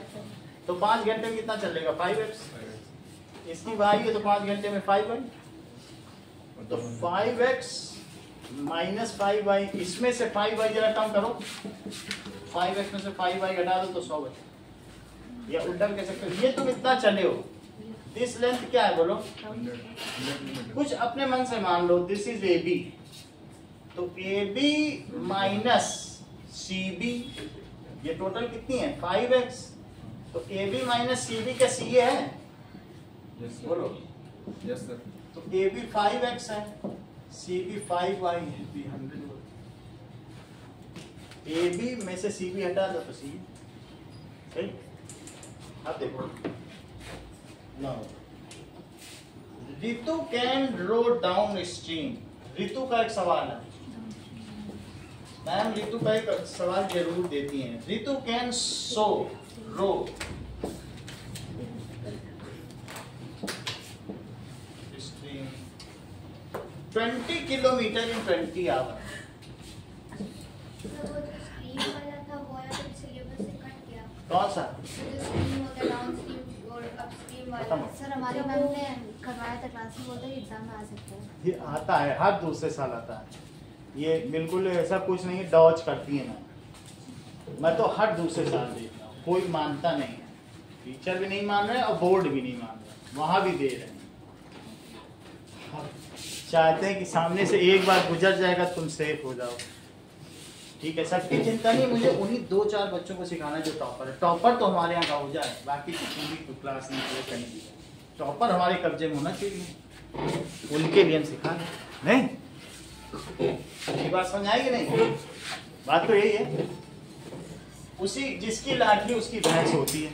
तो 5 घंटे में कितना चलेगा 5x। इसकी y है तो 5 घंटे में 5y, तो 5x माइनस 5y, इसमें से 5y जरा कम करो, 5x में से 5y घटा दो तो 100 बचे। या उल्टा कह सकते हो, ये तुम इतना चले हो, दिस लेंथ क्या है बोलो, 100 कुछ अपने मन से मान लो, दिस इज AB, तो AB माइनस CB, ये टोटल कितनी है 5x, तो AB माइनस CB का CA है यस बोलो, यस सर। तो AB 5x है, CB 5y है, B 100। AB में से CB हटा दो तो C, सही। अब देखो now Ritu can row down stream. Ritu का एक सवाल है मैम, रितु का एक सवाल जरूर देती हैं। Ritu can so row stream 20 kilometre in 20 hour. वो जो स्ट्रीम वाला था वो वाला तो सिलेबस से कट गया। कौन सा, जो स्ट्रीम होता है डाउन स्ट्रीम और अप स्ट्रीम वाला। खत्म। सर हमारे मैम ने करवाया था क्लास में, बोलते एग्जाम में आ सकता है। ये आता है हर दूसरे साल आता है, ये बिल्कुल ऐसा कुछ नहीं है, डॉज करती है ना। मैं तो हर दूसरे साल देख रहा हूँ, कोई मानता नहीं है, टीचर भी नहीं मान रहे और बोर्ड भी नहीं मान रहे, वहां भी दे रहे हैं। चाहते हैं कि सामने से एक बार गुजर जाएगा तुम सेफ हो जाओ, ठीक है। सबकी चिंता नहीं, मुझे उन्हीं 2-4 बच्चों को सिखाना जो टॉपर है। टॉपर तो हमारे यहाँ का हो जाए, बाकी किसी भी क्लास नहीं करे कहीं भी, टॉपर हमारे कब्जे में होना चाहिए, उनके लिए हम सिखा नहीं। ये बात समझ आएगी नहीं, बात तो यही है। उसी जिसकी लाठी उसकी भैंस होती है।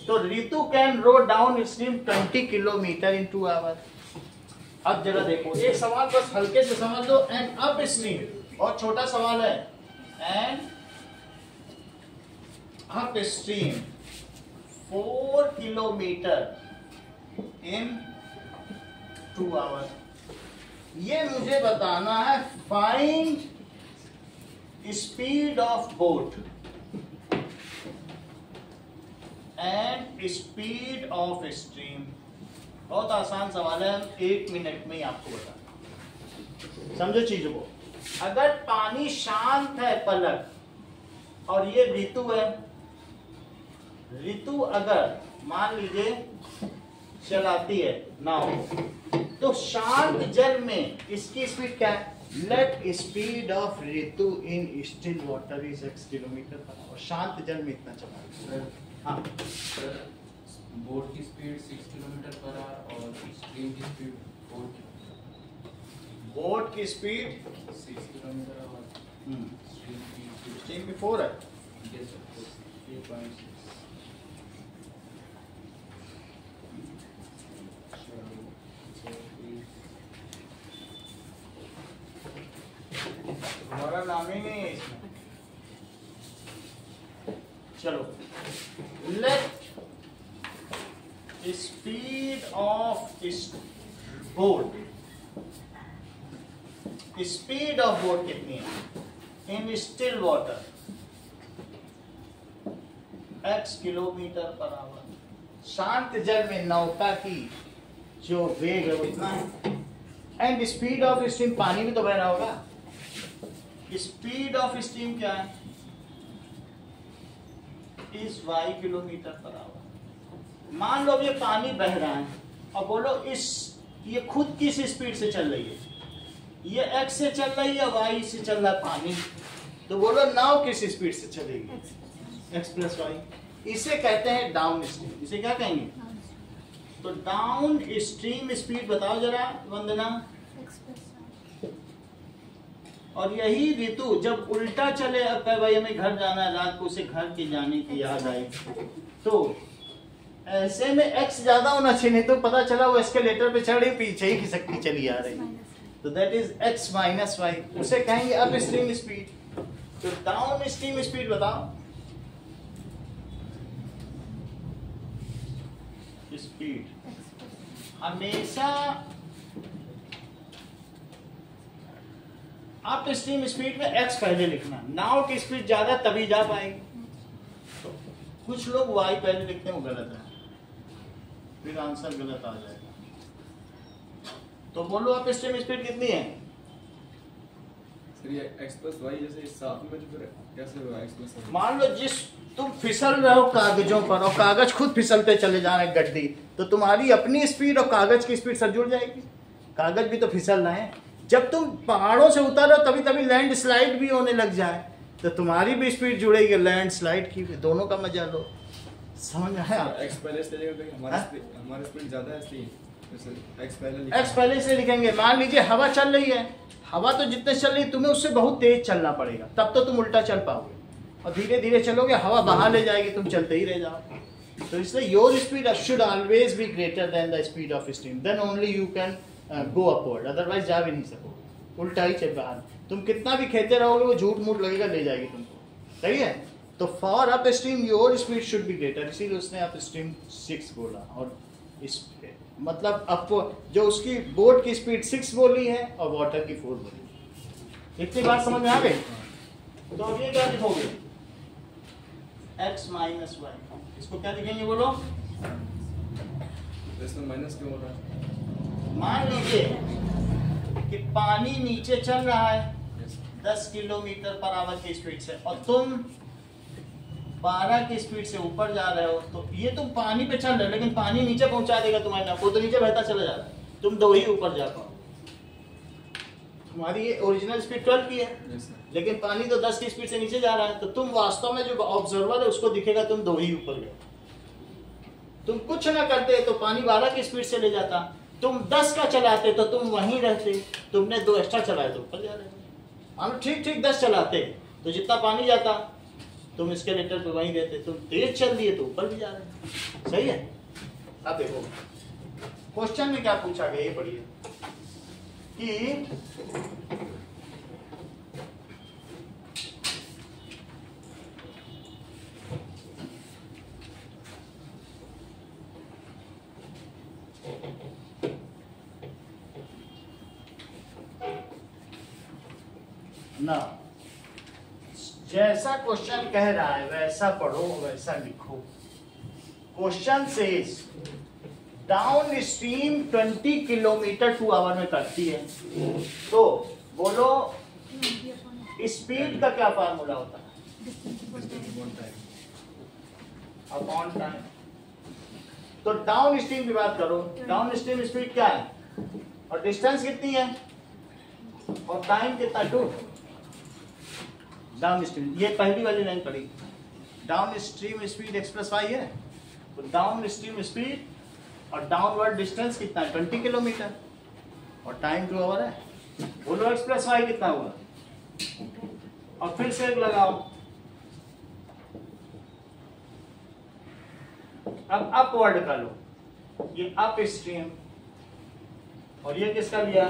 तो Ritu can row down stream 20 kilometre in 2 hour. अब जरा देखो, एक सवाल बस हल्के से समझ लो। एन अप स्ट्रीम, और छोटा सवाल है, and upstream 4 kilometre in 2 hours. ये मुझे बताना है find speed of boat and speed of stream. बहुत आसान सवाल है, 1 मिनट में ही आपको बताना। समझो चीजों को। अगर पानी शांत है पलक, और ये ऋतु है, ऋतु अगर मान लीजिए चलाती है नाव, तो शांत जल में इसकी स्पीड क्या है? Let speed of Ritu in still water is 6 kilometre per our. शांत जल में इतना चला। सर, हाँ सर, बोट की स्पीड 6 किलोमीटर पर आवर और स्ट्रीम की स्पीड 4 किलोमीटर। बोट की स्पीड 6 किलोमीटर और स्ट्रीम की स्पीड स्ट्रीम की 4 है। yes, sir, 3.6। हमारा नाम ही नहीं है इसमें। चलो, late speed of boat, speed of boat कितनी है in still water? x kilometre per our. शांत जल में नौका की जो वेग है वो इतना है। एंड स्पीड ऑफ स्ट्रीम, पानी भी तो बह रहा होगा। स्पीड ऑफ स्ट्रीम क्या है? इस y किलोमीटर पर आवर। मान लो ये पानी बह रहा है, और बोलो ये खुद किस स्पीड से चल रही है? ये x से चल रही है, y से चल रहा है पानी, तो बोलो नाव किस स्पीड से चलेगी? x plus y. इसे कहते हैं डाउन स्ट्रीम। इसे क्या कहेंगे? तो डाउन स्ट्रीम स्पीड बताओ जरा वंदना। और यही ऋतु जब उल्टा चले, अब कहे भाई हमें घर जाना है, रात को उसे घर के जाने की याद आई, तो ऐसे में x ज्यादा होना चाहिए, नहीं तो पता चला वो एस्केलेटर पे चढ़ रही, पीछे ही खिसकती चली आ रही, तो that is x minus y. उसे कहेंगे अप स्ट्रीम स्पीड। तो डाउन स्ट्रीम स्पीड बताओ। स्पीड हमेशा अप स्ट्रीम स्पीड में x पहले लिखना। नाव की स्पीड ज्यादा तभी जा पाएगी। तो कुछ लोग y पहले लिखते हैं, वो गलत है, फिर आंसर गलत आ जाएगा। तो बोलो अप स्ट्रीम स्पीड कितनी है? सर ये x प्लस वाई जैसे साथ में, तो फिर कैसे होगा x प्लस वाई? मान लो जिस तुम फिसल रहे हो कागजों पर, और कागज खुद फिसलते चले जा रहे हैं गड्डी, तो तुम्हारी अपनी स्पीड और कागज की स्पीड सर जुड़ जाएगी। कागज भी तो फिसल रहे हैं। जब तुम पहाड़ों से उतर रहे हो तभी तभी लैंड स्लाइड भी होने लग जाए, तो तुम्हारी भी स्पीड जुड़ेगी, लैंड स्लाइड की भी। दोनों का मजा लो। समझ में आया? x पहले से लेगा तो हमारी स्पीड ज्यादा है, इसलिए x पहले x पहले से लिखेंगे। मान लीजिए हवा चल रही है, हवा तो जितने चल रही है, तुम्हें उससे बहुत तेज चलना पड़ेगा, तब तो तुम उल्टा चल पाओगे। और धीरे धीरे चलोगे, हवा बाहर ले जाएगी, तुम चलते ही रह जाओ। तो इसलिए your speed should always be greater than the speed of stream, then only you can go upward, otherwise जा भी नहीं सकोगे, उल्टा ही चल बाहर। तुम कितना भी खेलते रहोगे, वो झूठ मूठ लगेगा, ले जाएगी तुमको। सही है? तो for up stream your speed should be greater, इसीलिए उसने अप स्ट्रीम 6 बोला। और इस मतलब अप जो उसकी बोट की स्पीड 6 बोली है और वाटर की 4 बोली है। इतनी बात समझ में आ गई? तो अब ये क्या लिखोगे? x minus y. इसको क्या लिखेंगे बोलो? इसमें माइनस क्यों हो रहा है? मान लीजिए कि पानी नीचे चल रहा है 10 किलोमीटर पर आवर की स्पीड से, और तुम 12 की स्पीड से ऊपर जा रहे हो, तो ये तुम पानी पे चल रहे हो, लेकिन पानी नीचे पहुंचा देगा तुम्हारे नाव को, तो नीचे बहता चला जा रहा है, तुम 2 ही ऊपर जा पाओ। तुम्हारी ये ओरिजिनल स्पीड 12 की है, लेकिन पानी तो 10 की स्पीड से नीचे जा रहा है, तो तुम वास्तव में जो ऑब्जर्वर है उसको दिखेगा तुम 2 ही ऊपर गए। तुम कुछ ना करते तो पानी 12 की स्पीड से ले जाता, तुम 10 का चलाते तो तुम वहीं रहते, तुमने 2 एक्स्ट्रा चलाए तो ऊपर जा रहे। मान ठीक 10 चलाते तो जितना पानी जाता तुम एस्केलेटर पे वहीं रहते, तुम तेज चल दिए तो ऊपर भी जा रहे। सही है? अब देखो क्वेश्चन में क्या पूछा गया ये पढ़िए कि ना जैसा क्वेश्चन कह रहा है वैसा पढ़ो वैसा लिखो। Question says down stream 20 kilometre two hour में करती है, तो बोलो स्पीड का क्या फार्मूला होता है? Upon time. तो डाउन स्ट्रीम की बात करो, डाउन स्ट्रीम स्पीड क्या है और डिस्टेंस कितनी है और टाइम कितना? 2। डाउन स्ट्रीम, ये पहली वाली लाइन पढ़ी, down stream speed x + y है, तो डाउन स्ट्रीम स्पीड और डाउनवर्ड डिस्टेंस कितना है? 20 किलोमीटर और टाइम 2 आवर है। बोलो x + y कितना हुआ और फिर से एक लगाओ। अब अपवर्ड का लो, ये अप स्ट्रीम और ये किसका लिया?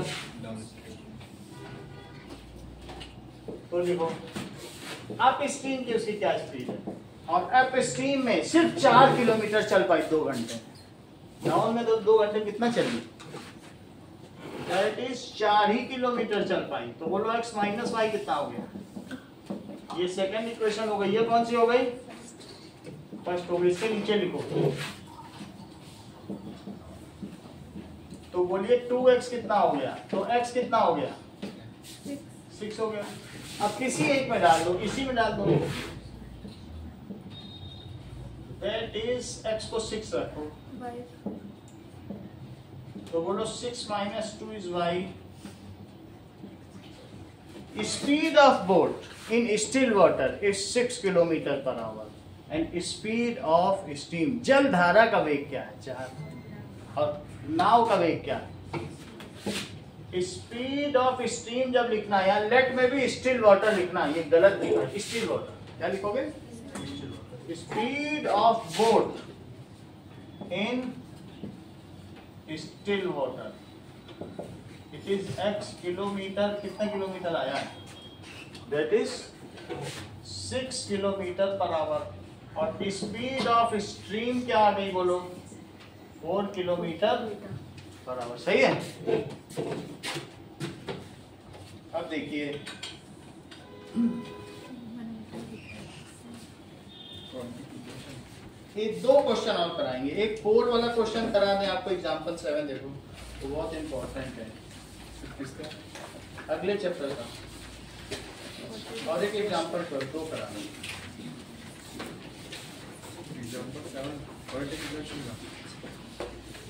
तो लिखो अप स्ट्रीम की उसकी क्या स्पीड है और अप स्ट्रीम में सिर्फ 4 किलोमीटर चल पाई 2 घंटे। डाउन में तो 2 घंटे कितना चली? दैट इज 4 ही किलोमीटर चल पाई। तो बोलो x - y कितना हो गया? ये सेकंड इक्वेशन हो गई। ये कौन सी हो गई? फर्स्ट हो गई। इसके नीचे लिखो, तो बोलिए 2x कितना हो गया? तो x कितना हो गया? 6 हो गया। अब किसी एक में डाल दो, इसी में डाल दो, दैट इज x को 6 रखो, तो बोलो 6 - 2 is y। Speed of boat in still water is 6 kilometre per hour and speed of steam, जल धारा का वेग क्या है? 4। और नाव का वेग क्या है? स्पीड ऑफ स्ट्रीम जब लिखना है, यहाँ लेट में भी स्टिल वाटर लिखना है, ये गलत लिखा है। स्टिल वाटर क्या लिखोगे? Speed of boat in still water it is x kilometre. कितना किलोमीटर आया है? That is 6 kilometre per hour. और स्पीड ऑफ स्ट्रीम क्या आ गई? बोलो 4 किलोमीटर पर आवर। सही है। अब देखिए ये 2 क्वेश्चन और कराएंगे। एक पोल वाला क्वेश्चन करा दें आपको, एग्जांपल 7 देखो, तो बहुत इंपॉर्टेंट है किसका? अगले चैप्टर का। और एक एग्जांपल 2 कराना।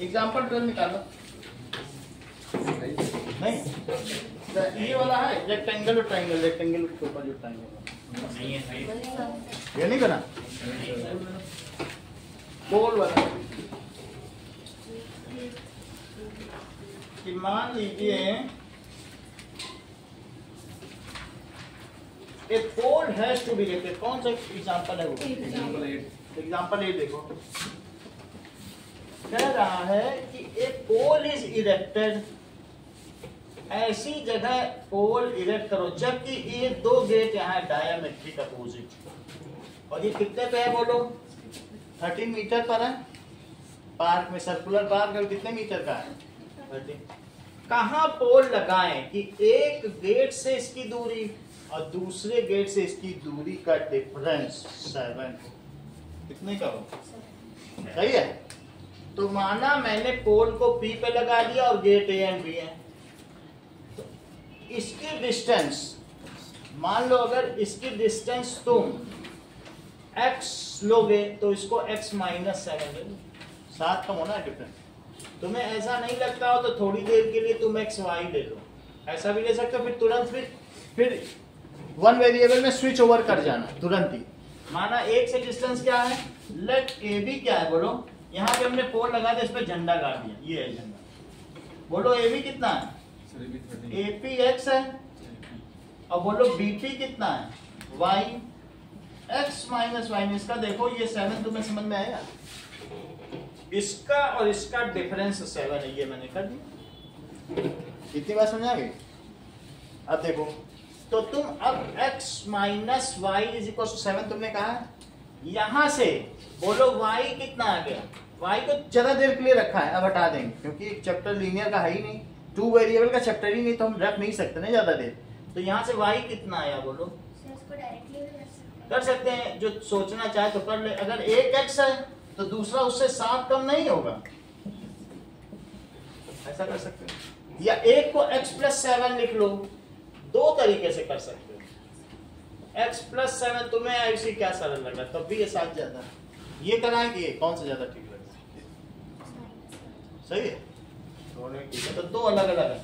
एग्जांपल 12 निकालो। नहीं, ये वाला है रेक्टेंगल और ट्रायंगल। रेक्टेंगल के ऊपर जो ट्रायंगल नहीं है, ये नहीं बना। पोल वाला कि मान लीजिए ए पोल हैज टू बी इरेक्टेड। कौन सा एग्जांपल है वो? एग्जांपल 8 देखो, कह रहा है कि ए पोल इज इरेक्टेड, ऐसी जगह पोल इरेक्ट करो जबकि ये 2 गेट यहाँ डायमेट्रिक अपोजिट। और ये कितने पे है? बोलो 13 मीटर पर है। पार्क में, सर्कुलर पार्क है, कितने मीटर का है? 13। कहाँ पोल लगाएं कि एक गेट से इसकी दूरी और दूसरे गेट से इसकी दूरी का डिफरेंस 7 कितने का हो? सही है। तो माना मैंने पोल को P पे लगा दिया और गेट A एंड B है, तो इसकी डिस्टेंस मान लो, अगर इसकी डिस्टेंस तुम x लोगे तो इसको x - 7 ले लो, 7 कम होना है डिफरेंस। तुम्हें ऐसा नहीं लगता हो तो थोड़ी देर के लिए तुम x y ले लो, ऐसा भी ले सकते हो। फिर तुरंत फिर 1 वेरिएबल में स्विच ओवर कर जाना तुरंत ही। माना एक से डिस्टेंस क्या है? लेट ए बी क्या है? बोलो यहाँ पे हमने पोल लगा दिया, इस पे झंडा गाड़ दिया, ये है झंडा। बोलो ए बी कितना है? ए पी एक्स है। और बोलो बी पी कितना है? वाई। x - y। इसका देखो ये 7 तुम्हें समझ में आएगा? इसका और इसका डिफरेंस 7 है, ये मैंने कर दिया। इतनी बात समझ आ गई? अब देखो, तो तुम अब x minus y is equal to 7 तुमने कहा, यहां से बोलो y कितना आ गया। y को ज्यादा देर के लिए रखा है, अब हटा देंगे क्योंकि चैप्टर लीनियर का है ही नहीं, 2 वेरिएबल का चैप्टर ही नहीं, तो हम रख नहीं सकते ना ज्यादा देर। तो यहाँ से y कितना आया बोलो? सर इसको डायरेक्टली भी कर सकते हैं, जो सोचना चाहे तो कर ले। अगर एक x है तो दूसरा उससे 7 कम नहीं होगा, ऐसा कर सकते हैं। या एक को x प्लस 7 लिख लो, दो तरीके से कर सकते हो। x प्लस 7 तुम्हें ऐसी क्या सरल लगा, तब भी ये 7 ज्यादा, ये कराएंगे, कौन सा ज्यादा ठीक लगा? सही है, दोनों ठीक है, तो दो अलग अलग है।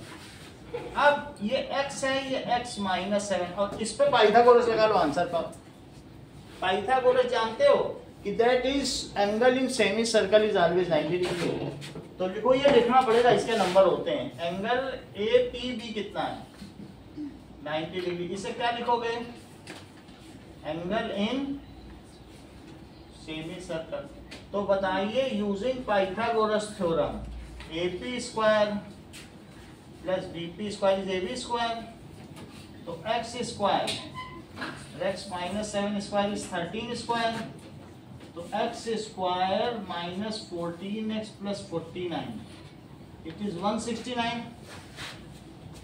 अब ये x है, ये x माइनस 7, और इस पे पाइथागोरस लगा लो आंसर पर। पाइथागोरस जानते हो कि that is angle in semi circle is always 90 degree. तो लिखो, ये लिखना पड़ेगा, इसके नंबर होते हैं। एंगल APB कितना है? 90 डिग्री। इसे क्या लिखोगे? Angle in semi circle. तो बताइए, using Pythagoras theorem, AP square plus BP square is AB square, तो x square x minus 7 square is 13 square, तो x square minus 14x plus 49 it is 169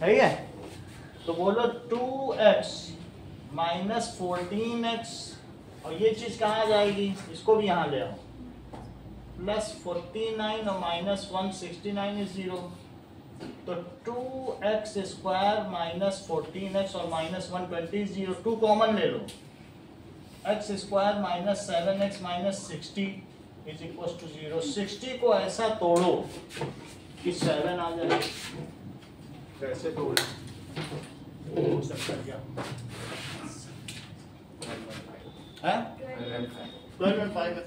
है। तो बोलो 2x माइनस 14x, और ये चीज कहाँ जाएगी, इसको भी यहाँ ले आओ, प्लस 49 और माइनस 169 इज 0। तो 2x स्क्वायर माइनस 14x और माइनस 120 0, 2 कॉमन ले लो, x square minus 7x minus 60 is equal to 0। 60 को ऐसा तोड़ो कि 7 आ जाए, कैसे तोड़ो? हो सकता है क्या? 12 and 5 है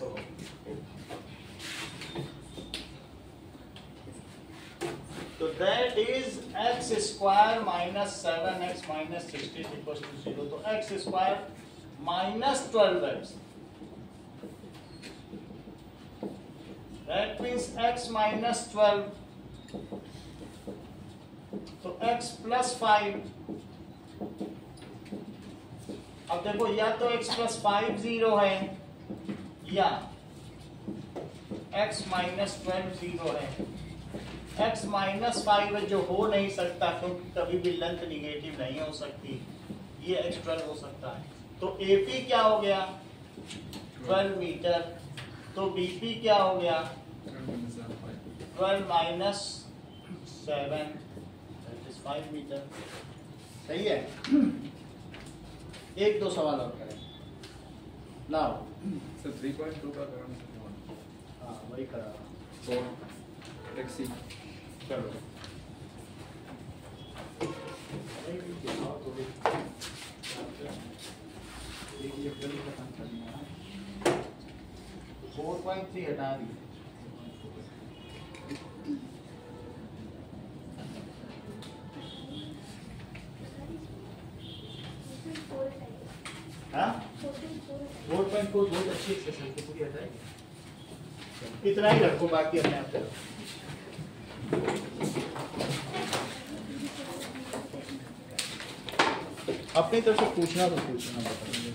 तो that is x square minus 7x minus 60 is equals to 0. तो x square minus 12x, that means x minus 12, तो x plus 5। अब देखो, या तो x plus 5 0 है, या x minus 12 0 है। x माइनस 5 जो हो नहीं सकता, क्योंकि कभी भी लेंथ निगेटिव नहीं हो सकती, ये x 12 हो सकता है। तो AP क्या हो गया? 12 मीटर। तो BP क्या हो गया? 12 माइनस 7 दैट इज 5 मीटर। सही है। एक दो सवाल और करें नाउ। सर 3.2 का करना, हाँ वही करा, 4 XC चलो। 4.3 हटा दी। हाँ 4.4 बहुत अच्छी एक्सप्रेशन की पूरी हटाएगी। इतना ही रखो, बाकी अपने आप करो। अपनी तरफ से पूछना तो पूछना, बताइए।